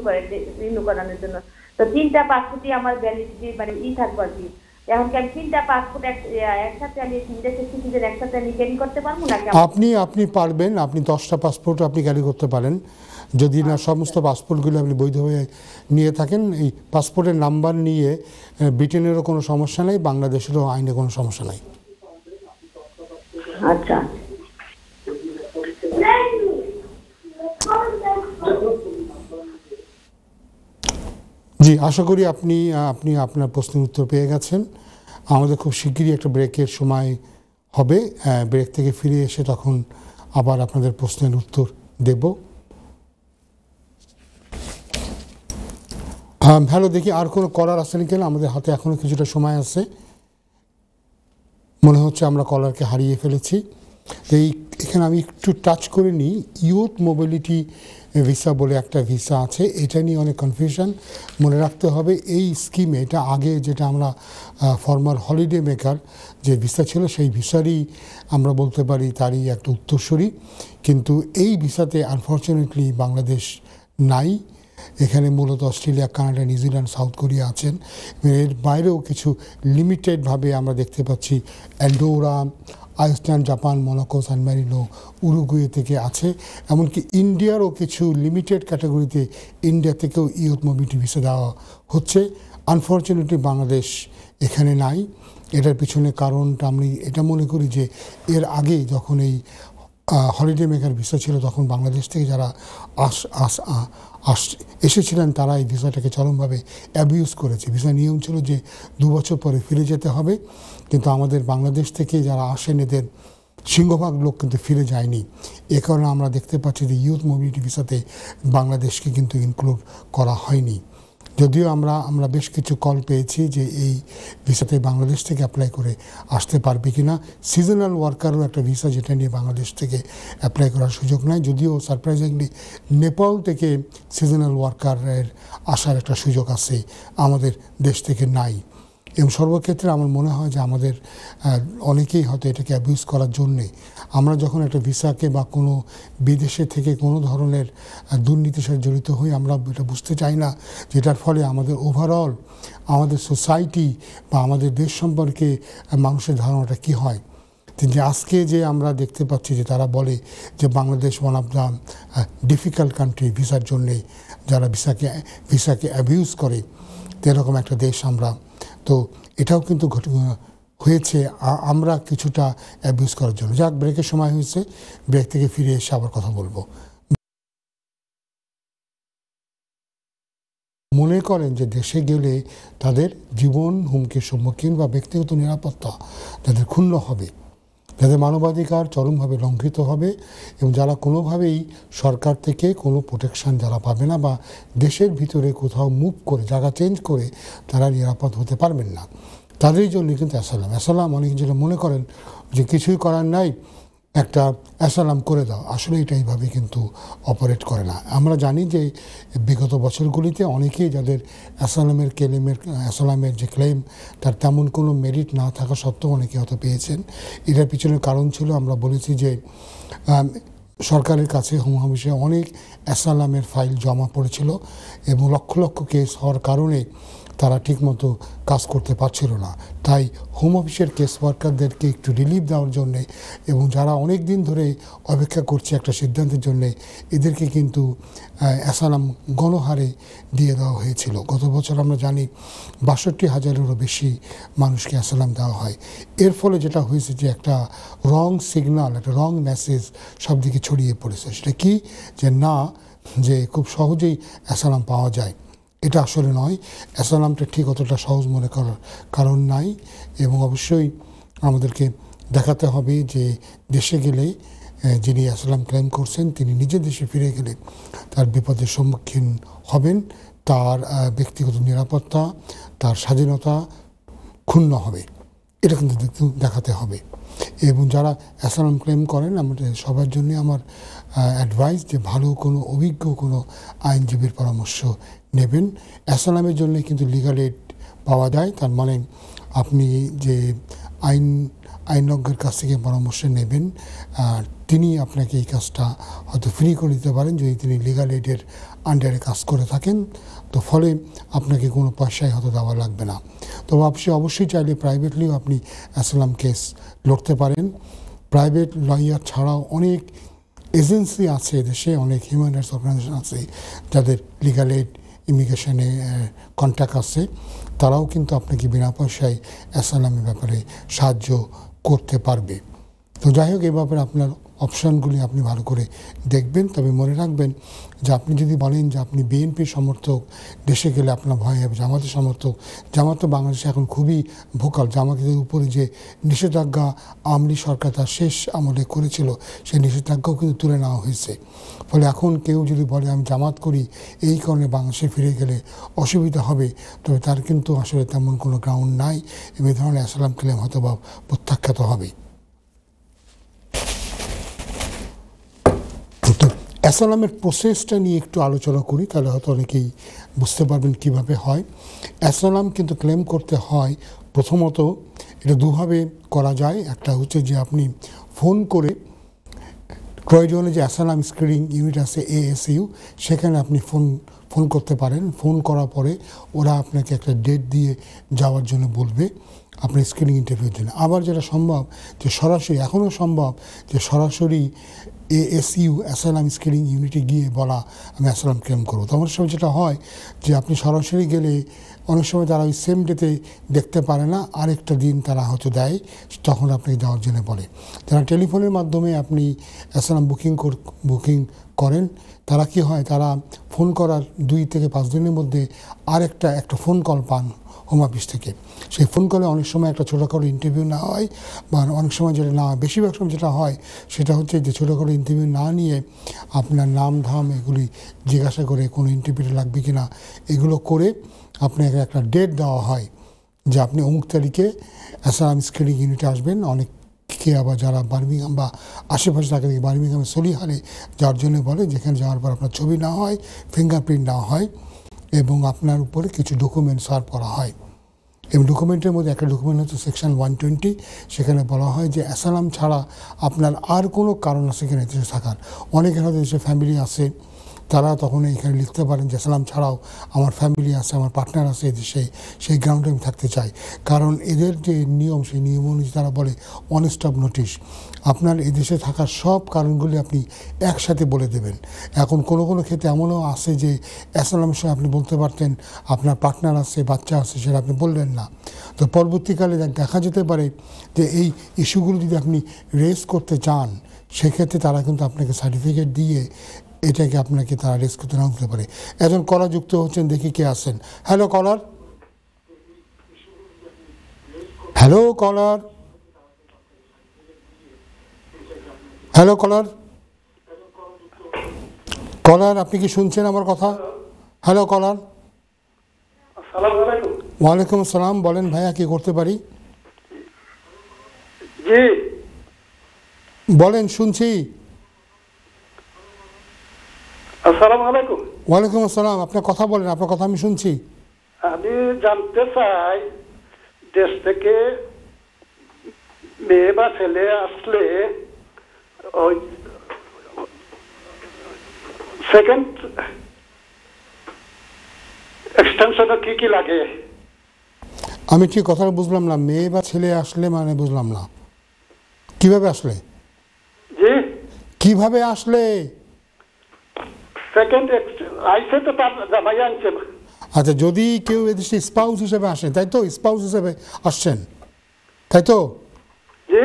করানোর জন্য। তো 3টা পাসপোর্টই আমার ভ্যালিডিটি মানে থাকবো আর কি। এখন কি আমি 3টা পাসপোর্ট একসাথে আমি 3 দেশের সিটিজেন একসাথে আমি ক্যারি করতে পারবো নাকি? আপনি পারবেন। আপনি 10টা পাসপোর্ট আপনি ক্যারি করতে পারেন যদি না সমস্ত পাসপোর্টগুলো আপনি বৈধ হয়ে নিয়ে থাকেন। এই পাসপোর্টের নাম্বার নিয়ে ব্রিটেনেরও কোনো সমস্যা নেই, বাংলাদেশেরও আইনে কোনো সমস্যা নেই। আচ্ছা। জি, আশা করি আপনি আপনার প্রশ্নের উত্তর পেয়ে গেছেন। আমাদের খুব শিগগিরই একটা ব্রেকের সময় হবে, ব্রেক থেকে ফিরে এসে তখন আবার আপনাদের প্রশ্নের উত্তর দেব। হ্যালো, দেখি আর কোনো করার আসেনি কেন? আমাদের হাতে এখনও কিছুটা সময় আছে। মনে হচ্ছে আমরা কলারকে হারিয়ে ফেলেছি। তো এখানে আমি একটু টাচ করে নিই। ইউথ মোবিলিটি ভিসা বলে একটা ভিসা আছে, এটা নিয়ে অনেক কনফিউশন। মনে রাখতে হবে এই স্কিমে, এটা আগে যেটা আমরা ফর্মার হলিডে মেকার যে ভিসা ছিল সেই ভিসারই আমরা বলতে পারি তারই একটা উত্তরসূরি। কিন্তু এই ভিসাতে আনফর্চুনেটলি বাংলাদেশ নাই। এখানে মূলত Australia, Canada, New Zealand, south Korea আছেন। এর বাইরেও কিছু লিমিটেডভাবে আমরা দেখতে পাচ্ছি অ্যান্ডোরা, আইসল্যান্ড, জাপান, মনাকো, সান ম্যারিনো, উরুগুয়ে থেকে আছে। এমনকি ইন্ডিয়ারও কিছু লিমিটেড ক্যাটাগরিতে ইন্ডিয়া থেকেও ইউথ মোবিলিটি ভিসা দেওয়া হচ্ছে। আনফর্চুনেটলি বাংলাদেশ এখানে নাই। এটার পিছনে কারণটা আমি এটা মনে করি যে এর আগে যখন এই হলিডে মেকার ভিসা ছিল তখন বাংলাদেশ থেকে যারা এসেছিলেন তারা এই ভিসাটাকে চরমভাবে অ্যাবিউজ করেছে। ভিসা নিয়ম ছিল যে 2 বছর পরে ফিরে যেতে হবে, কিন্তু আমাদের বাংলাদেশ থেকে যারা আসেন এদের সিংহভাগ লোক কিন্তু ফিরে যায়নি। এ কারণে আমরা দেখতে পাচ্ছি যে ইউথ মোবিলিটি ভিসাতে বাংলাদেশকে কিন্তু ইনক্লুড করা হয়নি। যদিও আমরা বেশ কিছু কল পেয়েছি যে এই ভিসাতে বাংলাদেশ থেকে অ্যাপ্লাই করে আসতে পারবে কিনা। সিজনাল ওয়ার্কারও একটা ভিসা যেটা নিয়ে বাংলাদেশ থেকে অ্যাপ্লাই করার সুযোগ নাই, যদিও সারপ্রাইজিংলি নেপাল থেকে সিজনাল ওয়ার্কারের আসার একটা সুযোগ আছে, আমাদের দেশ থেকে নাই। এবং সর্বক্ষেত্রে আমার মনে হয় যে আমাদের অনেকেই হয়তো এটাকে অ্যাবিউজ করার জন্যে আমরা যখন একটা ভিসাকে বা কোনো বিদেশে থেকে কোনো ধরনের দুর্নীতির সাথে জড়িত হই, আমরা এটা বুঝতে চাই না যেটার ফলে আমাদের ওভারঅল আমাদের সোসাইটি বা আমাদের দেশ সম্পর্কে মানুষের ধারণাটা কী হয়। যে আজকে যে আমরা দেখতে পাচ্ছি যে তারা বলে যে Bangladesh one of the difficult country ভিসার জন্যে, যারা ভিসাকে অ্যাবিউজ করে, এরকম একটা দেশ আমরা। তো এটাও কিন্তু হয়েছে আমরা কিছুটা অ্যাবিউজ করার জন্য। যাক, ব্রেকের সময় হয়েছে, ব্রেক থেকে ফিরে এসে আবার কথা বলবো। মনে করেন যে দেশে গেলে তাদের জীবন হুমকির সম্মুখীন বা ব্যক্তিগত নিরাপত্তা যাদের ক্ষুণ্ণ হবে, যাদের মানবাধিকার চরমভাবে লঙ্ঘিত হবে এবং যারা কোনোভাবেই সরকার থেকে কোনো প্রোটেকশান যারা পাবে না বা দেশের ভিতরে কোথাও মুভ করে জায়গা চেঞ্জ করে তারা নিরাপদ হতে পারবেন না, তাদের জন্য কিন্তু অ্যাসালাম অনেকে যেটা মনে করেন যে কিছুই করার নাই, একটা অ্যাসালাম করে দাও। আসলে এটা এইভাবে কিন্তু অপারেট করে না। আমরা জানি যে বিগত বছরগুলিতে অনেকেই যাদের অ্যাসালামের যে ক্লেম তার তেমন কোনো মেরিট না থাকা সত্ত্বেও অনেকে হয়তো পেয়েছেন। এটার পিছনে কারণ ছিল, আমরা বলেছি যে সরকারের কাছে হোম অফিসে অনেক অ্যাসালামের ফাইল জমা পড়েছিল এবং লক্ষ লক্ষ কেস হওয়ার কারণে তারা ঠিকমতো কাজ করতে পারছিল না। তাই হোম অফিসের কেস ওয়ার্কারদেরকে একটু রিলিফ দেওয়ার জন্যে এবং যারা অনেক দিন ধরে অপেক্ষা করছে একটা সিদ্ধান্তের জন্যে, এদেরকে কিন্তু অ্যাসালাম গণহারে দিয়ে দেওয়া হয়েছিল। গত বছর আমরা জানি ৬২,০০০-এরও বেশি মানুষকে অ্যাসালাম দেওয়া হয়। এর ফলে যেটা হয়েছে যে একটা রং সিগনাল, একটা রং মেসেজ সব দিকে ছড়িয়ে পড়েছে। সেটা কি যে না, যে খুব সহজেই অ্যাসালাম পাওয়া যায়, এটা আসলে নয়। অ্যাসালামটা ঠিক অতটা সহজ মনে করার কারণ নাই। এবং অবশ্যই আমাদেরকে দেখাতে হবে যে দেশে গেলে যিনি অ্যাসালাম ক্লেম করছেন তিনি নিজের দেশে ফিরে গেলে তার বিপদের সম্মুখীন হবেন, তার ব্যক্তিগত নিরাপত্তা, তার স্বাধীনতা ক্ষুণ্ণ হবে, এটা কিন্তু দেখাতে হবে। এবং যারা অ্যাসালাম ক্লেম করেন, আমাদের সবার জন্য আমার অ্যাডভাইস যে ভালো কোনো অভিজ্ঞ কোনো আইনজীবীর পরামর্শ নেবেন। অ্যাসালামের জন্য কিন্তু লিগাল এইড পাওয়া যায়, তার মানে আপনি যে আইনজ্ঞের কাছ থেকে পরামর্শ নেবেন তিনি আপনাকে এই কাজটা হয়তো ফ্রি করে দিতে পারেন যদি তিনি লিগাল এইডের আন্ডারে কাজ করে থাকেন। তো ফলে আপনাকে কোনো পয়সাই হয়তো দেওয়া লাগবে না। তো আপনি অবশ্যই চাইলে প্রাইভেটলিও আপনি অ্যাসালাম কেস লড়তে পারেন। প্রাইভেট লয়ার ছাড়াও অনেক এজেন্সি আছে দেশে, অনেক হিউম্যান রাইটস অর্গানাইজেশন আছে যাদের লিগাল এইড ইমিগ্রেশনে কন্ট্যাক্ট আছে, তারাও কিন্তু আপনাকে বিনা পয়সায় অ্যাসালামের ব্যাপারে সাহায্য করতে পারবে। তো যাই হোক, এই ব্যাপারে আপনার অপশানগুলি আপনি ভালো করে দেখবেন। তবে মনে রাখবেন যে আপনি যদি বলেন যে আপনি বিএনপি সমর্থক, দেশে গেলে আপনার ভয় হবে, জামাতের সমর্থক, জামাত তো বাংলাদেশে এখন খুবই ভোকাল, জামাতের উপরে যে নিষেধাজ্ঞা আওয়ামী সরকার তার শেষ আমলে করেছিল সেই নিষেধাজ্ঞাও কিন্তু তুলে নেওয়া হয়েছে। ফলে এখন কেউ যদি বলে আমি জামাত করি এই কারণে বাংলাদেশে ফিরে গেলে অসুবিধা হবে, তবে তার কিন্তু আসলে তেমন কোনো গ্রাউন্ড নাই এবং এই ধরনের অ্যাসাইলাম ক্লেম হয়তো বা প্রত্যাখ্যাত হবে। অ্যাসাইলামের প্রসেসটা নিয়ে একটু আলোচনা করি, তাহলে হয়তো অনেকেই বুঝতে পারবেন কিভাবে হয়। অ্যাসাইলাম কিন্তু ক্লেম করতে হয় প্রথমত এটা দুভাবে করা যায়। একটা হচ্ছে যে আপনি ফোন করে প্রয়োজনে যে অ্যাসাইলাম স্ক্রিনিং ইউনিট আছে ASU, সেখানে আপনি ফোন করতে পারেন। ফোন করার পরে ওরা আপনাকে একটা ডেট দিয়ে যাওয়ার জন্য বলবে আপনার স্ক্রিনিং ইন্টারভিউর জন্য। আবার যেটা সম্ভব যে সরাসরি, এখনও সম্ভব যে সরাসরি ASU অ্যাসাইলাম স্ক্রিনিং ইউনিটে গিয়ে বলা আমি অ্যাসাইলাম ক্লেম করবো। তো আমার সময় যেটা হয় যে আপনি সরাসরি গেলে অনেক সময় তারা ওই সেম ডেতে দেখতে পারে না, আরেকটা দিন তারা হয়তো দেয়, তখন আপনাকে যাওয়ার জন্য বলে। যারা টেলিফোনের মাধ্যমে আপনি অ্যাসাইলাম বুকিং করেন তারা কি হয়, তারা ফোন করার 2 থেকে 5 দিনের মধ্যে একটা ফোন কল পান হোম অফিস থেকে। সেই ফোন কলে অনেক সময় একটা ছোটোখাটো ইন্টারভিউ না হয়, বা অনেক সময় যেটা না হয়, বেশিরভাগ সময় যেটা হয় সেটা হচ্ছে যে ছোটোখাটো ইন্টারভিউ না নিয়ে আপনার নাম ধাম এগুলি জিজ্ঞাসা করে কোনো ইন্টারভিউ লাগবে কি না এগুলো করে আপনাকে একটা ডেট দেওয়া হয় যে আপনি অমুক তারিখে অ্যাসাইলাম স্ক্রিনিং ইউনিটে আসবেন। অনেকে আবার যারা বার্মিংহাম বা আশেপাশে থাকে বার্মিংহামে সলিহালে যাওয়ার জন্য বলে, যেখানে যাওয়ার পর আপনার ছবি না হয়, ফিঙ্গারপ্রিন্ট না হয় এবং আপনার উপরে কিছু ডকুমেন্ট সার্ভ করা হয়। এবং ডকুমেন্টের মধ্যে একটা ডকুমেন্ট হচ্ছে সেকশন 120, সেখানে বলা হয় যে অ্যাসাইলাম ছাড়া আপনার আর কোনো কারণ আছে কিনা দেশে থাকার। অনেকের হয়তো দেশে ফ্যামিলি আছে, তারা তখন এখানে লিখতে পারেন যে অ্যাসাইলাম ছাড়াও আমার ফ্যামিলি আছে, আমার পার্টনার আছে এদেশে, সেই গ্রাউন্ডে আমি থাকতে চাই। কারণ এদের যে নিয়ম, সেই নিয়ম অনুযায়ী তারা বলে অন স্টপ নোটিশ, আপনার এদেশে থাকার সব কারণগুলি আপনি একসাথে বলে দেবেন। এখন কোনো ক্ষেত্রে এমনও আছে যে অ্যাসাইলামের সময় আপনি বলতে পারতেন আপনার পার্টনার আছে, বাচ্চা আছে, সেটা আপনি বললেন না। তো পরবর্তীকালে দেখা যেতে পারে যে এই ইস্যুগুলো যদি আপনি রেজ করতে চান, সেক্ষেত্রে তারা কিন্তু আপনাকে সার্টিফিকেট দিয়ে এটাকে আপনাকে তারা রেজ করতে না দিতে পারে। একজন কলার যুক্ত হচ্ছেন, দেখি কে আছেন। হ্যালো কলার, হ্যালো কলার, হ্যালো কলার, কলার আপনি কি শুনছেন আমার কথা? হ্যালো কলার। ওয়ালাইকুম আসসালাম, বলেন ভাইয়া কি করতে পারি? জি বলেন, শুনছি। আসসালামু আলাইকুম। ওয়ালাইকুম আসসালাম, আপনার কথা বলেন, আপনার কথা আমি শুনছি। আমি জানতে চাই, দেশ থেকে মেয়ে বা ছেলে আসলে ওই সেকেন্ড এক্সটেনশনে কি কি লাগে? আমি ঠিক কথাটা বুঝলাম না, মেয়ে বা ছেলে আসলে মানে বুঝলাম না, কিভাবে আসলে? জি কিভাবে আসলে? সেকেন্ড আইসে তো তার জামাই আনছে। আচ্ছা, যদি কেউ এদেশে স্পাউস হিসেবে আসে, তাই তো? স্পাউস হিসেবে আসছেন, তাই তো? জি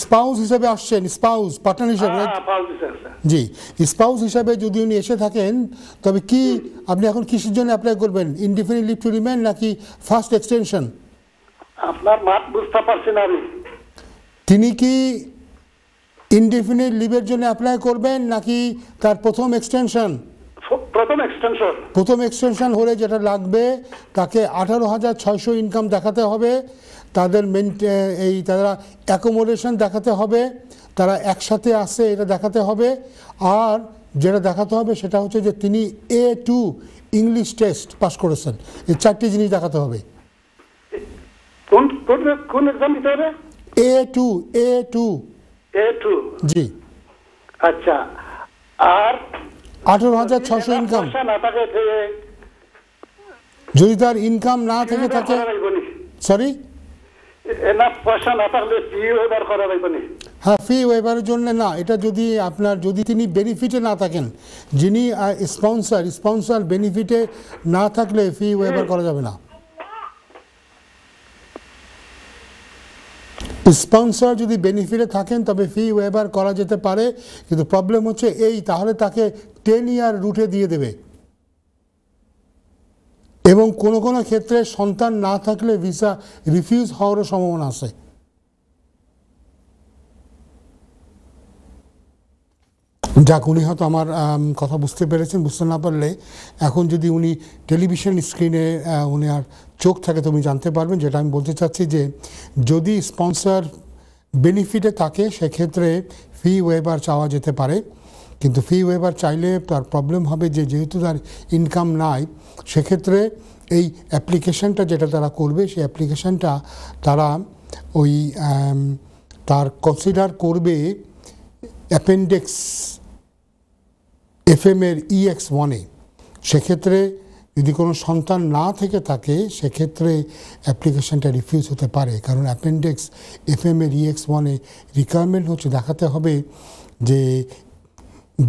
স্পাউস হিসেবে আসছেন, স্পাউস পার্টনার হিসেবে। জি, স্পাউস হিসাবে যদি উনি এসে থাকেন, তবে কি আপনি এখন কিসের জন্য অ্যাপ্লাই করবেন? ইনডিফিনিট লিভ টু রিমেইন নাকি ফার্স্ট এক্সটেনশন? আপনার মাত বুঝতে পারছি না আমি। তিনি কি ইনডিফিনিট লিভের জন্য অ্যাপ্লাই করবেন নাকি তার প্রথম এক্সটেনশন? প্রথম এক্সটেনশন হলে যেটা লাগবে, তাকে 18,600 ইনকাম দেখাতে হবে, তাদের তারা অ্যাকোমোডেশন দেখাতে হবে, তারা একসাথে আসে এটা দেখাতে হবে, আর যেটা দেখাতে হবে সেটা হচ্ছে যে তিনি A2 ইংলিশ টেস্ট পাস করেছেন। এই 4টি জিনিস দেখাতে হবে। কোন এক্সাম দিতে হবে? A2 জি। আচ্ছা, আর 18,600 ইনকাম। যদি তার ইনকাম না থেকে থাকে, সরি, হ্যাঁ, ফি ওয়েভারের জন্য না, এটা যদি তিনি বেনিফিটে না থাকেন, যিনি স্পন্সর বেনিফিটে না থাকলে ফি ওয়েভার করা যাবে না। স্পন্সর যদি বেনিফিটে থাকেন তবে ফি ওয়েভার করা যেতে পারে, কিন্তু প্রবলেম হচ্ছে এই, তাহলে তাকে 10 ইয়ার রুটে দিয়ে দেবে, এবং কোনো কোনো ক্ষেত্রে সন্তান না থাকলে ভিসা রিফিউজ হওয়ারও সম্ভাবনা আছে। যাক, উনি হয়তো আমার কথা বুঝতে পেরেছেন। বুঝতে না পারলে এখন যদি উনি টেলিভিশন স্ক্রিনে উনি আর চোখ থাকে তো উনি জানতে পারবেন। যেটা আমি বলতে চাচ্ছি যে যদি স্পন্সর বেনিফিটে থাকে সেক্ষেত্রে ফি ওয়েভার চাওয়া যেতে পারে, কিন্তু ফি ওয়েভার চাইলে তার প্রবলেম হবে যে যেহেতু তার ইনকাম নাই, সেক্ষেত্রে এই অ্যাপ্লিকেশানটা যেটা তারা করবে সেই অ্যাপ্লিকেশানটা তারা ওই তার কনসিডার করবে অ্যাপেন্ডিক্স FM এর EX1-এ। সেক্ষেত্রে যদি কোনো সন্তান না থেকে থাকে সেক্ষেত্রে অ্যাপ্লিকেশানটা রিফিউজ হতে পারে, কারণ অ্যাপেন্ডিক্স FM এর EX1-এ রিকোয়ারমেন্ট হচ্ছে দেখাতে হবে যে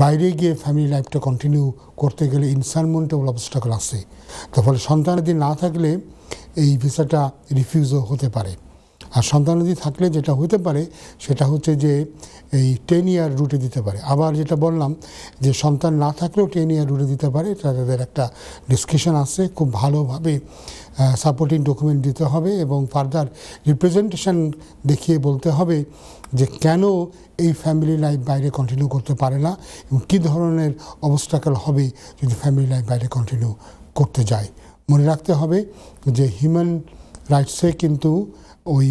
বাইরে গিয়ে ফ্যামিলি লাইফটা কন্টিনিউ করতে গেলে ইনসারমন্টেবল অবস্টাকল আছে। তার ফলে সন্তানাদি না থাকলে এই ভিসাটা রিফিউজও হতে পারে। আর সন্তানাদি থাকলে যেটা হতে পারে সেটা হচ্ছে যে এই 10 ইয়ার রুটে দিতে পারে। আবার যেটা বললাম যে সন্তান না থাকলেও 10 ইয়ার রুটে দিতে পারে, তাদের একটা ডিসকাশন আছে। খুব ভালোভাবে সাপোর্টিং ডকুমেন্ট দিতে হবে এবং ফার্দার রিপ্রেজেন্টেশন দেখিয়ে বলতে হবে যে কেন এই ফ্যামিলি লাইফ বাইরে কন্টিনিউ করতে পারে না এবং কী ধরনের অবস্টাকল হবে যদি ফ্যামিলি লাইফ বাইরে কন্টিনিউ করতে যায়। মনে রাখতে হবে যে হিউম্যান রাইটসে কিন্তু ওই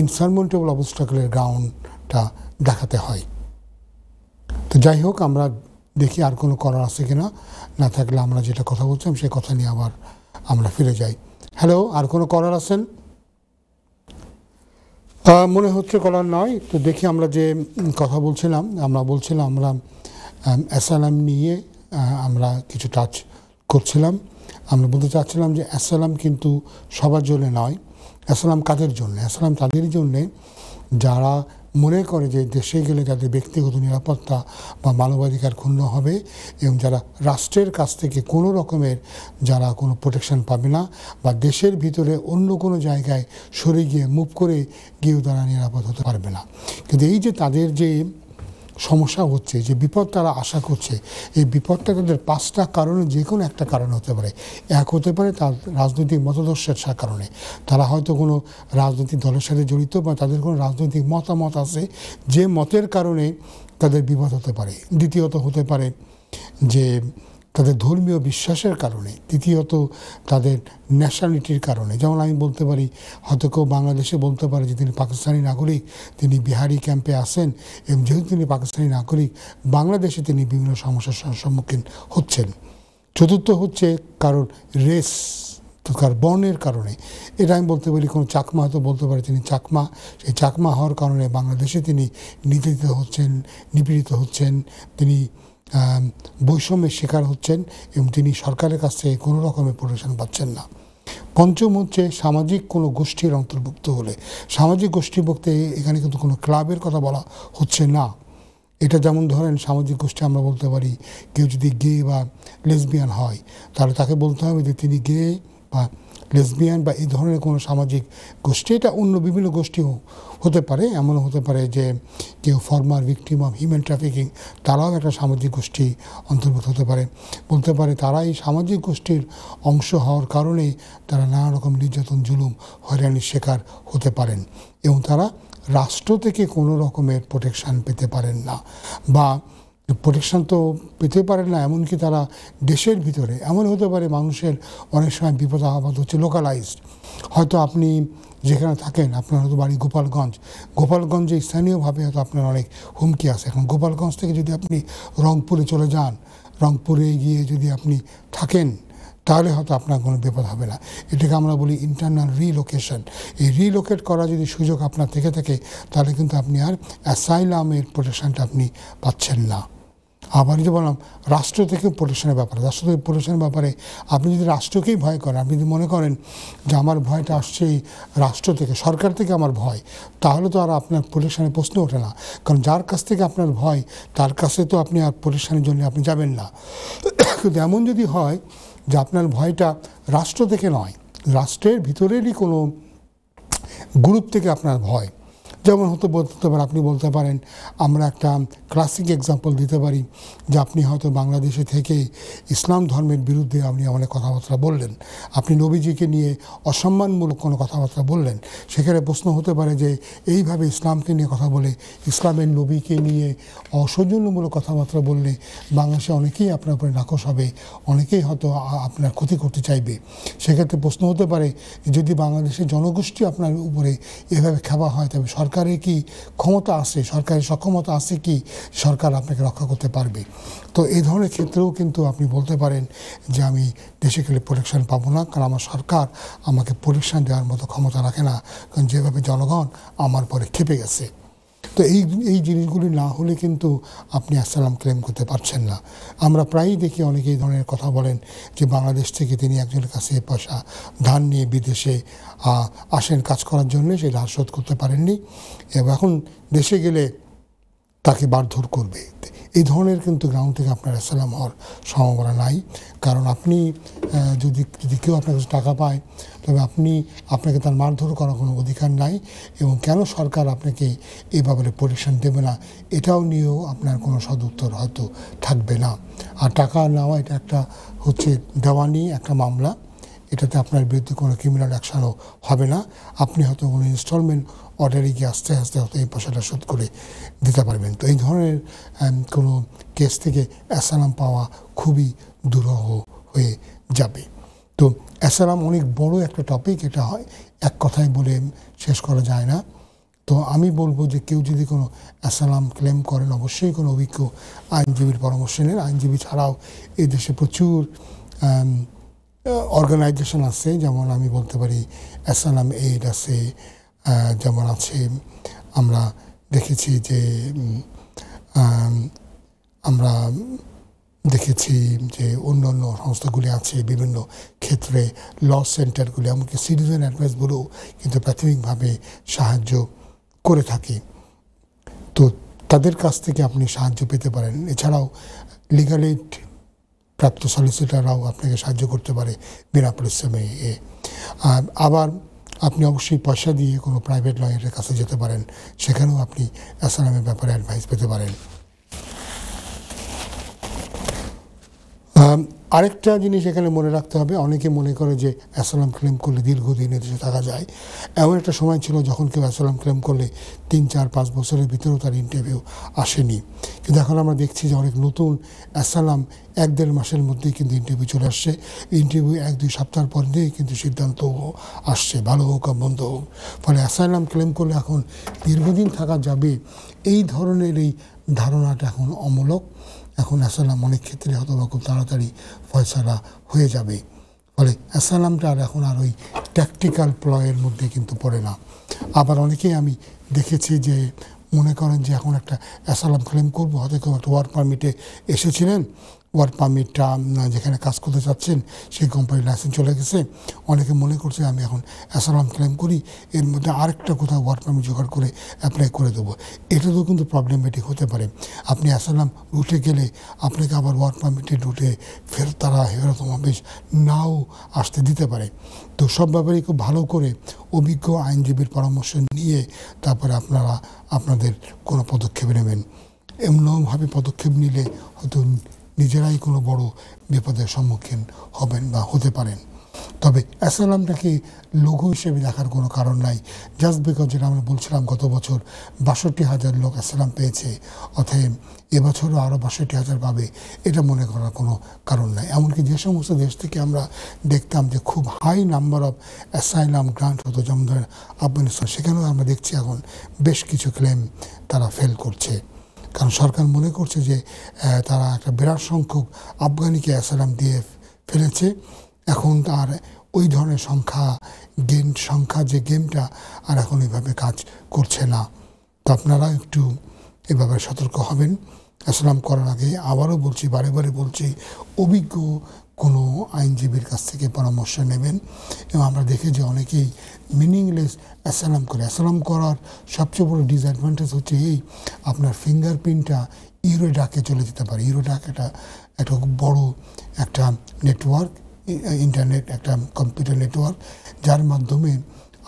ইনসারমন্টেবল অবস্টাকলের গ্রাউন্ডটা দেখাতে হয়। তো যাই হোক, আমরা দেখি আর কোনো করার আছে কিনা, না থাকলে আমরা যেটা কথা বলছিলাম সেই কথা নিয়ে আবার আমরা ফিরে যাই। হ্যালো, আর কোনো করার আছেন? মনে হচ্ছে করার নয়। তো দেখি আমরা যে কথা বলছিলাম, আমরা অ্যাসাইলাম নিয়ে আমরা কিছু টাচ করছিলাম। আমরা বলতে চাচ্ছিলাম যে অ্যাসাইলাম কিন্তু সবার জন্য নয়। অ্যাসাইলাম কাদের জন্য? অ্যাসাইলাম তাদের জন্যে যারা মনে করে যে দেশে গেলে তাদের ব্যক্তিগত নিরাপত্তা বা মানবাধিকার ক্ষুণ্ণ হবে এবং যারা রাষ্ট্রের কাছ থেকে কোনো রকমের যারা কোনো প্রোটেকশন পাবে না বা দেশের ভিতরে অন্য কোনো জায়গায় সরে গিয়ে মুভ করে গিয়েও তারা নিরাপদ হতে পারবে না। কিন্তু এই যে তাদের যে সমস্যা হচ্ছে, যে বিপদ তারা আশা করছে, এই বিপদটা তাদের 5টা কারণে যে কোনো একটা কারণ হতে পারে। এক হতে পারে তার রাজনৈতিক মতাদর্শের কারণে, তারা হয়তো কোনো রাজনৈতিক দলের সাথে জড়িত বা তাদের কোনো রাজনৈতিক মতামত আছে যে মতের কারণে তাদের বিপদ হতে পারে। দ্বিতীয়ত হতে পারে যে তাদের ধর্মীয় বিশ্বাসের কারণে। তৃতীয়ত তাদের ন্যাশনালিটির কারণে। যেমন আমি বলতে পারি, হয়তো কেউ বাংলাদেশে বলতে পারে যে তিনি পাকিস্তানি নাগরিক, তিনি বিহারি ক্যাম্পে আসেন এবং যেহেতু তিনি পাকিস্তানি নাগরিক বাংলাদেশে তিনি বিভিন্ন সমস্যার সম্মুখীন হচ্ছেন। চতুর্থ হচ্ছে কারণ রেস, কার বর্ণের কারণে। এটা আমি বলতে পারি কোনো চাকমা হয়তো বলতে পারে তিনি চাকমা, সেই চাকমা হওয়ার কারণে বাংলাদেশে তিনি নির্যাতিত হচ্ছেন, নিপীড়িত হচ্ছেন, তিনি বৈষম্যের শিকার হচ্ছেন এবং তিনি সরকারের কাছ থেকে কোনো রকমের প্রোটেকশন পাচ্ছেন না। পঞ্চম হচ্ছে সামাজিক কোনো গোষ্ঠীর অন্তর্ভুক্ত হলে। সামাজিক গোষ্ঠী বলতে এখানে কিন্তু কোনো ক্লাবের কথা বলা হচ্ছে না। এটা যেমন ধরেন সামাজিক গোষ্ঠী আমরা বলতে পারি কেউ যদি গে বা লেসবিয়ান হয় তাহলে তাকে বলতে হবে যে তিনি গে বা লেসবিয়ান বা এই ধরনের কোনো সামাজিক গোষ্ঠী। এটা অন্য বিভিন্ন গোষ্ঠীও হতে পারে, এমনও হতে পারে যে কেউ former victim of human trafficking, তারাও একটা সামাজিক গোষ্ঠী অন্তর্ভুক্ত হতে পারে। বলতে পারে তারা এই সামাজিক গোষ্ঠীর অংশ হওয়ার কারণে তারা নানা রকম নির্যাতন, জুলুম, হয়রানির শিকার হতে পারেন এবং তারা রাষ্ট্র থেকে কোনো রকমের প্রোটেকশান পেতে পারেন না বা প্রোটেকশান তো পেতে পারেন না, এমনকি তারা দেশের ভিতরে এমন হতে পারে মানুষের অনেক সময় বিপদ আপদ হচ্ছে লোকালাইজড। হয়তো আপনি যেখানে থাকেন, আপনার হয়তো বাড়ি গোপালগঞ্জে স্থানীয়ভাবে হয়তো আপনার অনেক হুমকি আছে। এখন গোপালগঞ্জ থেকে যদি আপনি রংপুরে চলে যান, রংপুরে গিয়ে যদি আপনি থাকেন তাহলে হয়তো আপনার কোনো বিপদ হবে না। এটাকে আমরা বলি ইন্টারনাল রিলোকেশন। এই রিলোকেট করা যদি সুযোগ আপনার থেকে থাকে তাহলে কিন্তু আপনি আর অ্যাসাইলামের প্রোটেকশনটা আপনি পাচ্ছেন না। আবার যে বললাম রাষ্ট্র থেকে প্রোটেকশনের ব্যাপারে, রাষ্ট্র থেকে প্রোটেকশনের ব্যাপারে আপনি যদি রাষ্ট্রকেই ভয় করেন, আপনি যদি মনে করেন যে আমার ভয়টা আসছে রাষ্ট্র থেকে, সরকার থেকে আমার ভয়, তাহলে তো আর আপনার প্রোটেকশনের প্রশ্ন ওঠে না। কারণ যার কাছ থেকে আপনার ভয় তার কাছে তো আপনি আর প্রোটেকশনের জন্য আপনি যাবেন না। কিন্তু এমন যদি হয় যে আপনার ভয়টা রাষ্ট্র থেকে নয়, রাষ্ট্রের ভিতরেরই কোনো গ্রুপ থেকে আপনার ভয়, যেমন বলতে পারে, আপনি বলতে পারেন, আমরা একটা ক্লাসিক এক্সাম্পল দিতে পারি যে আপনি হয়তো বাংলাদেশে থেকে ইসলাম ধর্মের বিরুদ্ধে আপনি অনেক কথাবার্তা বললেন, আপনি নবীজিকে নিয়ে অসম্মানমূলক কোনো কথাবার্তা বললেন। সেখানে প্রশ্ন হতে পারে যে এইভাবে ইসলামকে নিয়ে কথা বলে, ইসলামের নবীকে নিয়ে অসৌজন্যমূলক কথাবার্তা বললে বাংলাদেশে অনেকেই আপনার উপরে নাকশ হবে, অনেকেই হয়তো আপনার ক্ষতি করতে চাইবে। সেক্ষেত্রে প্রশ্ন হতে পারে যদি বাংলাদেশের জনগোষ্ঠী আপনার উপরে এভাবে খেপা হয়, তবে সরকারের কি ক্ষমতা আছে, সরকারের সক্ষমতা আছে কি সরকার আপনাকে রক্ষা করতে পারবে? তো এই ধরনের ক্ষেত্রেও কিন্তু আপনি বলতে পারেন যে আমি দেশে গেলে প্রোটেকশন পাবো না, কারণ আমার সরকার আমাকে প্রোটেকশন দেওয়ার মতো ক্ষমতা রাখে না, কারণ যেভাবে জনগণ আমার পরে খেপে গেছে। তো এই জিনিসগুলি না হলে কিন্তু আপনি আসসালাম ক্লেম করতে পারছেন না। আমরা প্রায়ই দেখি অনেকে এই ধরনের কথা বলেন যে বাংলাদেশ থেকে তিনি একজনের কাছে পয়সা ধার নিয়ে বিদেশে আসেন কাজ করার জন্য, সেই ধার শোধ করতে পারেননি এবং এখন দেশে গেলে তাকে বারধর করবে। এই ধরনের কিন্তু গ্রাউন্ড থেকে আপনার আসসালাম হওয়ার সম্ভাবনা নাই, কারণ আপনি যদি কেউ আপনার কাছে টাকা পায় তবে আপনাকে তার মারধর করার কোনো অধিকার নাই, এবং কেন সরকার আপনাকে এই ব্যাপারে প্রোটেকশন দেবে না এটাও নিয়েও আপনার কোনো সদুত্তর হয়তো থাকবে না। আর টাকা নেওয়া এটা একটা হচ্ছে দেওয়ানি একটা মামলা, এটাতে আপনার বিরুদ্ধে কোনো ক্রিমিনাল অ্যাকশনও হবে না। আপনি হয়তো কোনো ইনস্টলমেন্ট অর্ডারে গিয়ে আস্তে আস্তে হয়তো এই পয়সাটা শোধ করে দিতে পারবেন। তো এই ধরনের কোনো কেস থেকে আসসালাম পাওয়া খুবই দুরূহ হয়ে যাবে। তো আসসালাম অনেক বড় একটা টপিক, এটা হয় এক কথায় বলে শেষ করা যায় না। তো আমি বলবো যে কেউ যদি কোনো আসসালাম ক্লেম করেন অবশ্যই কোনো অভিজ্ঞ আইনজীবীর পরামর্শ নেন। আইনজীবী ছাড়াও এই দেশে প্রচুর অর্গানাইজেশন আছে, যেমন আমি বলতে পারি আসসালাম এইড আছে, যেমন আছে আমরা দেখেছি যে অন্য অন্য সংস্থাগুলি আছে বিভিন্ন ক্ষেত্রে, ল সেন্টারগুলি, এমনকি সিটিজেন অ্যাডভাইসগুলোও কিন্তু প্রাথমিকভাবে সাহায্য করে থাকে। তো তাদের কাছ থেকে আপনি সাহায্য পেতে পারেন। এছাড়াও লিগাল এইড প্রাপ্ত সলিসিটাররাও আপনাকে সাহায্য করতে পারে বিনা পরিশ্রমে। আবার আপনি অবশ্যই পয়সা দিয়ে কোনো প্রাইভেট লয়ারের কাছে যেতে পারেন, সেখানেও আপনি আসসালামের ব্যাপারে অ্যাডভাইস পেতে পারেন। আরেকটা জিনিস এখানে মনে রাখতে হবে, অনেকে মনে করে যে আসসালাম ক্লেম করলে দীর্ঘদিন এদেশে থাকা যায়। এমন একটা সময় ছিল যখন কেউ আসসালাম ক্লেম করলে 3-4-5 বছরের ভিতরেও তার ইন্টারভিউ আসেনি, কিন্তু এখন আমরা দেখছি যে অনেক নতুন আসসালাম 1-1.5 মাসের মধ্যেই কিন্তু ইন্টারভিউ চলে আসছে। ইন্টারভিউ 1-2 সপ্তাহ পর দিয়েই কিন্তু সিদ্ধান্ত আসছে, ভালো হোক আর মন্দ হোক। ফলে আসসালাম ক্লেম করলে এখন দীর্ঘদিন থাকা যাবে এই ধরনের এই ধারণাটা এখন অমূলক। এখন আসসালাম অনেক ক্ষেত্রে হয়তো খুব তাড়াতাড়ি ফয়সালা হয়ে যাবে। ফলে আসসালামটা আর এখন আর ওই ট্যাকটিক্যাল প্লয়ের মধ্যে কিন্তু পড়ে না। আবার অনেকেই আমি দেখেছি যে মনে করেন যে এখন একটা আসসালাম ক্লেম করবো, হয়তো কেউ একটা ওয়ার্ক পারমিটে এসেছিলেন, ওয়ার্ক পারমিটটা যেখানে কাজ করতে চাচ্ছেন সেই কোম্পানির লাইসেন্স চলে গেছে, অনেকে মনে করছে আমি এখন আসসালাম ক্লেম করি, এর মধ্যে আরেকটা কোথাও ওয়ার্ক পারমিট জোগাড় করে অ্যাপ্লাই করে দেবো। এটা তো কিন্তু প্রবলেমেটিক হতে পারে। আপনি আসসালাম রুটে গেলে আপনাকে আবার ওয়ার্ক পারমিটের রুটে তারা হেরতমাবেশ নাও আসতে দিতে পারে। তো সব ব্যাপারে খুব ভালো করে অভিজ্ঞ আইনজীবীর পরামর্শ নিয়ে তারপরে আপনারা আপনাদের কোনো পদক্ষেপ নেবেন। এমনভাবে পদক্ষেপ নিলে হয়তো নিজেরাই কোনো বড় বিপদের সম্মুখীন হবেন বা হতে পারেন। তবে আসসালামটাকে লঘু হিসেবে দেখার কোনো কারণ নাই। জাস্ট বিকজ যেটা আমরা বলছিলাম গত বছর 62,000 লোক আসসালাম পেয়েছে, অতএব এবছরও আরও 62,000 পাবে, এটা মনে করার কোনো কারণ নাই। এমনকি যে সমস্ত দেশ থেকে আমরা দেখতাম যে খুব high number of asylum grant হতো, যেমন ধরেন আফগানিস্তান, সেখানেও আমরা দেখছি এখন বেশ কিছু ক্লেম তারা ফেল করছে, কারণ সরকার মনে করছে যে তারা একটা বিরাট সংখ্যক আফগানিকে আসসালাম দিয়ে ফেলেছে। এখন আর ওই ধরনের সংখ্যা যে গেমটা আর এখন এইভাবে কাজ করছে না। তো আপনারা একটু এভাবে সতর্ক হবেন আসসালাম করার আগে। আবারও বলছি, বারে বারে বলছি, অভিজ্ঞ কোনো আইনজীবীর কাছ থেকে পরামর্শ নেবেন। এবং আমরা দেখি যে অনেকেই মিনিংলেস আসসালাম করে। আসসালাম করার সবচেয়ে বড় ডিসঅ্যাডভান্টেজ হচ্ছে এই, আপনার ফিঙ্গারপ্রিন্টটা ইউরোডাকে চলে যেতে পারে। ইউরোডাক একটা খুব বড় একটা নেটওয়ার্ক, ইন্টারনেট একটা কম্পিউটার নেটওয়ার্ক, যার মাধ্যমে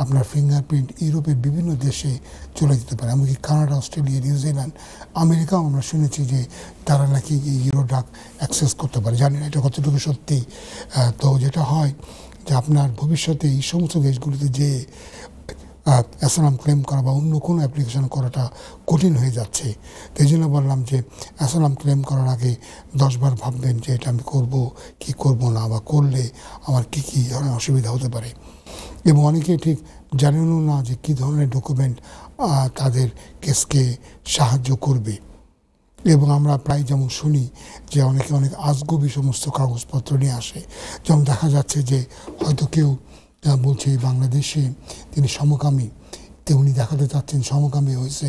আপনার ফিঙ্গারপ্রিন্ট ইউরোপের বিভিন্ন দেশে চলে যেতে পারে, এমনকি কানাডা, অস্ট্রেলিয়া, নিউজিল্যান্ড, আমেরিকাও আমরা শুনেছি যে তারা নাকি এই ইউরোডাক অ্যাক্সেস করতে পারে। জানি না এটা কতটুকু সত্যি। তো যেটা হয় যে আপনার ভবিষ্যতে এই সমস্ত দেশগুলিতে যে অ্যাসাইলাম ক্লেম করা বা অন্য কোনো অ্যাপ্লিকেশন করাটা কঠিন হয়ে যাচ্ছে। এই জন্য বললাম যে অ্যাসাইলাম ক্লেম করার আগে 10 বার ভাববেন যে এটা আমি করব কি করব না, বা করলে আমার কী কী ধরনের অসুবিধা হতে পারে। এবং অনেকে ঠিক জানেনও না যে কী ধরনের ডকুমেন্ট তাদের কেসকে সাহায্য করবে। এবং আমরা প্রায় যেমন শুনি যে অনেকে অনেক আজগুবি সমস্ত কাগজপত্র নিয়ে আসে। যেমন দেখা যাচ্ছে যে হয়তো কেউ বলছে বাংলাদেশে তিনি সমকামী, তো উনি দেখাতে চাচ্ছেন সমকামী হয়েছে,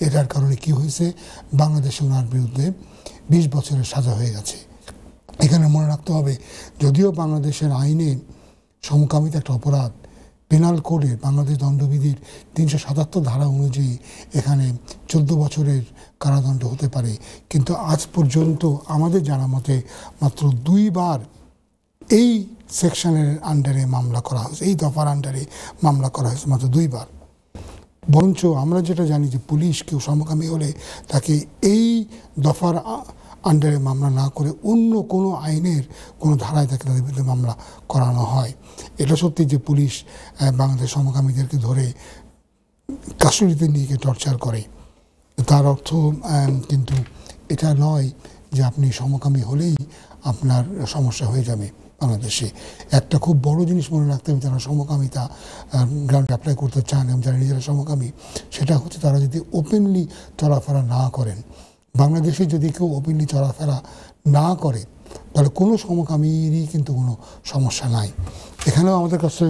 এটার কারণে কি হয়েছে, বাংলাদেশে ওনার বিরুদ্ধে 20 বছরের সাজা হয়ে গেছে। এখানে মনে রাখতে হবে, যদিও বাংলাদেশের আইনে সমকামিতা একটা অপরাধ, পেনাল কোডে বাংলাদেশ দণ্ডবিধির 377 ধারা অনুযায়ী এখানে 14 বছরের কারাদণ্ড হতে পারে, কিন্তু আজ পর্যন্ত আমাদের জানা মতে মাত্র 2 বার এই সেকশনের আন্ডারে মামলা করা হয়েছে, এই দফার আন্ডারে মামলা করা হয়েছে মাত্র 2 বার। বরঞ্চ আমরা যেটা জানি যে পুলিশ কেউ সমকামী হলে তাকে এই দফার আন্ডারে মামলা না করে অন্য কোনো আইনের কোনো ধারায় তাকে তাদের বিরুদ্ধে মামলা করানো হয়। এটা সত্যি যে পুলিশ বাংলাদেশ সমকামীদেরকে ধরে কাস্টডিতে নিয়ে গিয়ে টর্চার করে, তার অর্থ কিন্তু এটা নয় যে আপনি সমকামী হলেই আপনার সমস্যা হয়ে যাবে। বাংলাদেশে একটা খুব বড় জিনিস মনে রাখতে হবে, যারা সমকামিতা গ্রাউন্ড অ্যাপ্লাই করতে চান এবং যারা নিজেরা সমকামী, সেটা হচ্ছে তারা যদি ওপেনলি চলাফেরা না করেন। বাংলাদেশে যদি কেউ ওপেনলি চলাফেরা না করে তাহলে কোনো সমকামীরই কিন্তু কোনো সমস্যা নাই। এখানেও আমাদের কাছে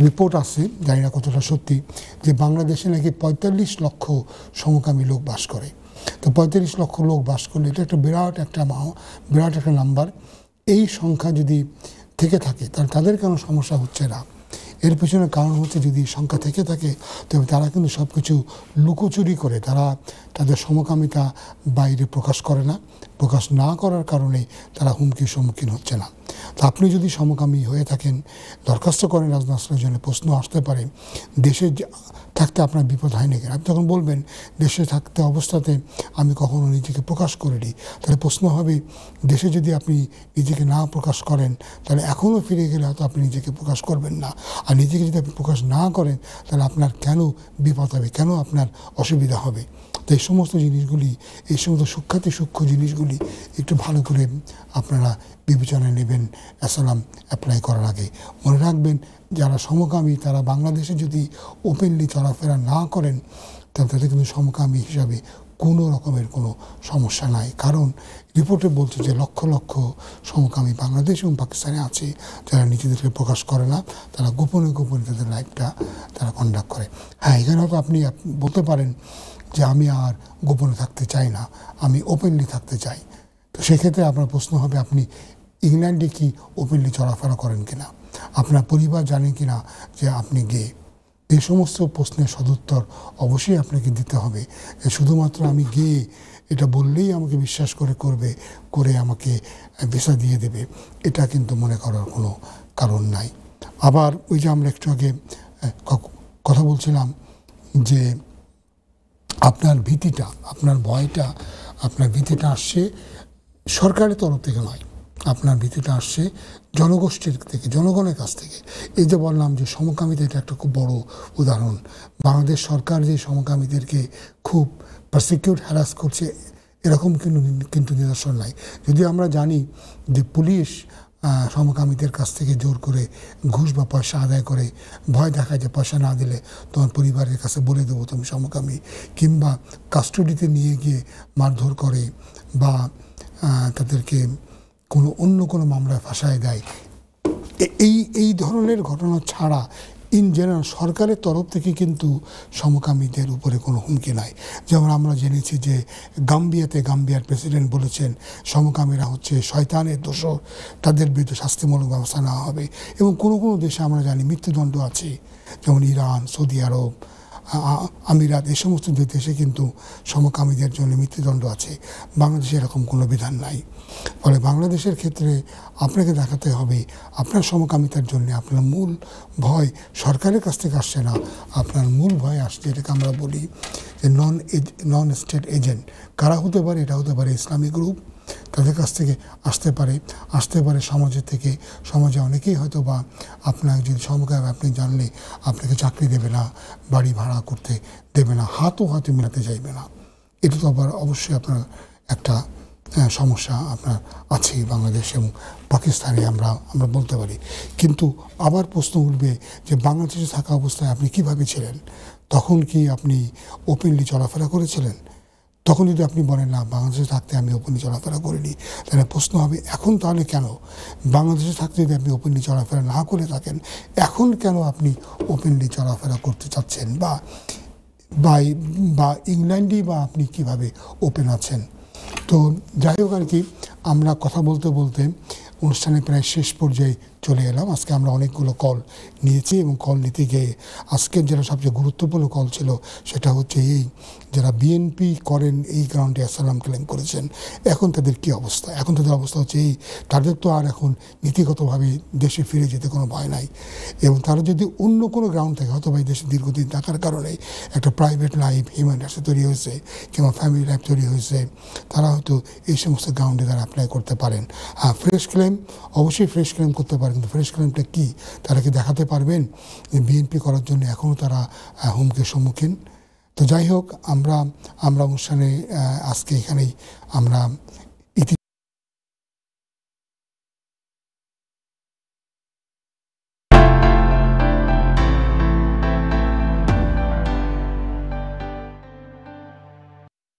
রিপোর্ট আছে, জানি না কতটা সত্যি, যে বাংলাদেশে নাকি 45 লক্ষ সমকামী লোক বাস করে। তো 45 লক্ষ লোক বাস করলে এটা একটা বিরাট একটা নাম্বার। এই সংখ্যা যদি থেকে থাকে তাহলে তাদের কেন সমস্যা হচ্ছে না? এর পেছনে কারণ হচ্ছে, যদি সংখ্যা থেকে থাকে তবে তারা কিন্তু সব কিছু লুকোচুরি করে, তারা তাদের সমকামিতা বাইরে প্রকাশ করে না। প্রকাশ না করার কারণে তারা হুমকির সম্মুখীন হচ্ছে না। তো আপনি যদি সমকামী হয়ে থাকেন, দরখাস্ত করেন রাজনৈতিক আশ্রয়ের জন্য, প্রশ্ন আসতে পারে দেশে থাকতে আপনার বিপদ হয় নাকি। আপনি তখন বলবেন দেশে থাকতে অবস্থাতে আমি কখনো নিজেকে প্রকাশ করিনি। তাহলে প্রশ্ন হবে, দেশে যদি আপনি নিজেকে না প্রকাশ করেন তাহলে এখনও ফিরে গেলে হয়তো আপনি নিজেকে প্রকাশ করবেন না। আর নিজেকে যদি আপনি প্রকাশ না করেন তাহলে আপনার কেন বিপদ হবে, কেন আপনার অসুবিধা হবে। তো এই সমস্ত জিনিসগুলি, এই সমস্ত সূক্ষ্ম জিনিসগুলি একটু ভালো করে আপনারা বিবেচনায় নেবেন অ্যাসাইলাম অ্যাপ্লাই করার আগে। মনে রাখবেন, যারা সমকামী তারা বাংলাদেশে যদি ওপেনলি চলাফেরা না করেন তাহলে তাদের কিন্তু সমকামী হিসাবে কোনো রকমের কোনো সমস্যা নাই। কারণ রিপোর্টে বলছে যে লক্ষ লক্ষ সমকামী বাংলাদেশ এবং পাকিস্তানে আছে যারা নিজেদেরকে প্রকাশ করে না, তারা গোপনে গোপনে তাদের লাইফটা তারা কন্ডাক্ট করে। হ্যাঁ, এখানে হয়তো আপনি বলতে পারেন যে আমি আর গোপনে থাকতে চাই না, আমি ওপেনলি থাকতে চাই। তো সেক্ষেত্রে আপনার প্রশ্ন হবে, আপনি ইংল্যান্ডে কি ওপেনলি চলাফেরা করেন কিনা, আপনার পরিবার জানে কিনা যে আপনি গে। এই সমস্ত প্রশ্নের সদুত্তর অবশ্যই আপনাকে দিতে হবে। যে শুধুমাত্র আমি গে এটা বললেই আমাকে বিশ্বাস করে আমাকে ভিসা দিয়ে দেবে, এটা কিন্তু মনে করার কোনো কারণ নাই। আবার ওই যে আমরা একটু আগে কথা বলছিলাম যে আপনার ভীতিটা, আপনার ভয়টা, আপনার ভীতিটা আসছে সরকারের তরফ থেকে নয়, আপনার ভীতিটা আসছে জনগোষ্ঠীর থেকে, জনগণের কাছ থেকে। এই যে বললাম যে সমকামিতা, এটা একটা খুব বড় উদাহরণ। বাংলাদেশ সরকার যে সমকামীদেরকে খুব প্রসিকিউট হ্যারাস করছে এরকম কিন্তু নিদর্শন নাই। যদি আমরা জানি যে পুলিশ সমকামীদের কাছ থেকে জোর করে ঘুষ বা পয়সা আদায় করে, ভয় দেখায় যে পয়সা না দিলে তোমার পরিবারের কাছে বলে দেবো তুমি সমকামী, কিংবা কাস্টডিতে নিয়ে গিয়ে মারধর করে বা তাদেরকে অন্য কোনো মামলায় ফাঁসায় দেয়, এই ধরনের ঘটনা ছাড়া ইন জেনারেল সরকারের তরফ থেকে কিন্তু সমকামীদের উপরে কোনো হুমকি নাই। যেমন আমরা জেনেছি যে গাম্বিয়ার প্রেসিডেন্ট বলেছেন সমকামীরা হচ্ছে শয়তানের দোসর, তাদের বিরুদ্ধে শাস্তিমূলক ব্যবস্থা নেওয়া হবে। এবং কোনো কোনো দেশে আমরা জানি মৃত্যুদণ্ড আছে, যেমন ইরান, সৌদি আরব, আমিরাত এই সমস্ত দেশে কিন্তু সমকামীদের জন্য মৃত্যুদণ্ড আছে। বাংলাদেশে এরকম কোনো বিধান নাই। ফলে বাংলাদেশের ক্ষেত্রে আপনাকে দেখাতে হবে আপনার সমকামিতার জন্য আপনার মূল ভয় সরকারের কাছ থেকে আসছে না, আপনার মূল ভয় আসছে এটাকে আমরা বলি যে নন স্টেট এজেন্ট। কারা হতে পারে? এটা হতে পারে ইসলামিক গ্রুপ, তাদের কাছ থেকে আসতে পারে সমাজের থেকে। সমাজে অনেকেই হয়তো বা আপনার যদি সমকামী আপনি জানলে আপনাকে চাকরি দেবে না, বাড়ি ভাড়া করতে দেবে না, হাতও মেলাতে চাইবে না। এটা তো আবার অবশ্যই আপনার একটা সমস্যা আপনার আছে বাংলাদেশ এবং পাকিস্তানে আমরা বলতে পারি। কিন্তু আবার প্রশ্ন উঠবে যে বাংলাদেশে থাকা অবস্থায় আপনি কীভাবে ছিলেন? তখন কি আপনি ওপেনলি চলাফেরা করেছিলেন? তখন যদি আপনি বলেন না বাংলাদেশে থাকতে আমি ওপেনলি চলাফেরা করিনি, তাহলে প্রশ্ন হবে এখন তাহলে কেন বাংলাদেশে থাকতে যদি আপনি ওপেনলি চলাফেরা না করে থাকেন এখন কেন আপনি ওপেনলি চলাফেরা করতে চাচ্ছেন? বা ইংল্যান্ডেই বা আপনি কিভাবে ওপেন আছেন? তো যাই হোক আর কি, আমরা কথা বলতে বলতে অনুষ্ঠানে প্রায় শেষ পর্যায়ে চলে এলাম। আজকে আমরা অনেকগুলো কল নিয়েছি এবং কল নিতে গিয়ে আজকের যেটা সবচেয়ে গুরুত্বপূর্ণ কল ছিল সেটা হচ্ছে এই যারা বিএনপি করেন এই গ্রাউন্ডে অ্যাসালাম ক্লেম করেছেন, এখন তাদের কী অবস্থা? এখন তাদের অবস্থা হচ্ছে এই, তাদের তো আর এখন নীতিগতভাবে দেশে ফিরে যেতে কোনো ভয় নাই। এবং তারা যদি অন্য কোনো গ্রাউন্ড থাকে, হয়তো বা দেশে দীর্ঘদিন থাকার কারণে একটা প্রাইভেট লাইফ হিউম্যান রাইটস তৈরি হয়েছে কিংবা ফ্যামিলি লাইফ তৈরি হয়েছে, তারা হয়তো এই সমস্ত গ্রাউন্ডে তারা অ্যাপ্লাই করতে পারেন। ফ্রেশ ক্লেম, অবশ্যই ফ্রেশ ক্লেম করতে পারেন, কিন্তু ফ্রেশ ক্লেমটা কী তারা কি দেখাতে পারবেন যে বিএনপি করার জন্য এখনও তারা হুমকির সম্মুখীন? তো যাই হোক, আমরা অনুষ্ঠানে আজকে এখানেই আমরা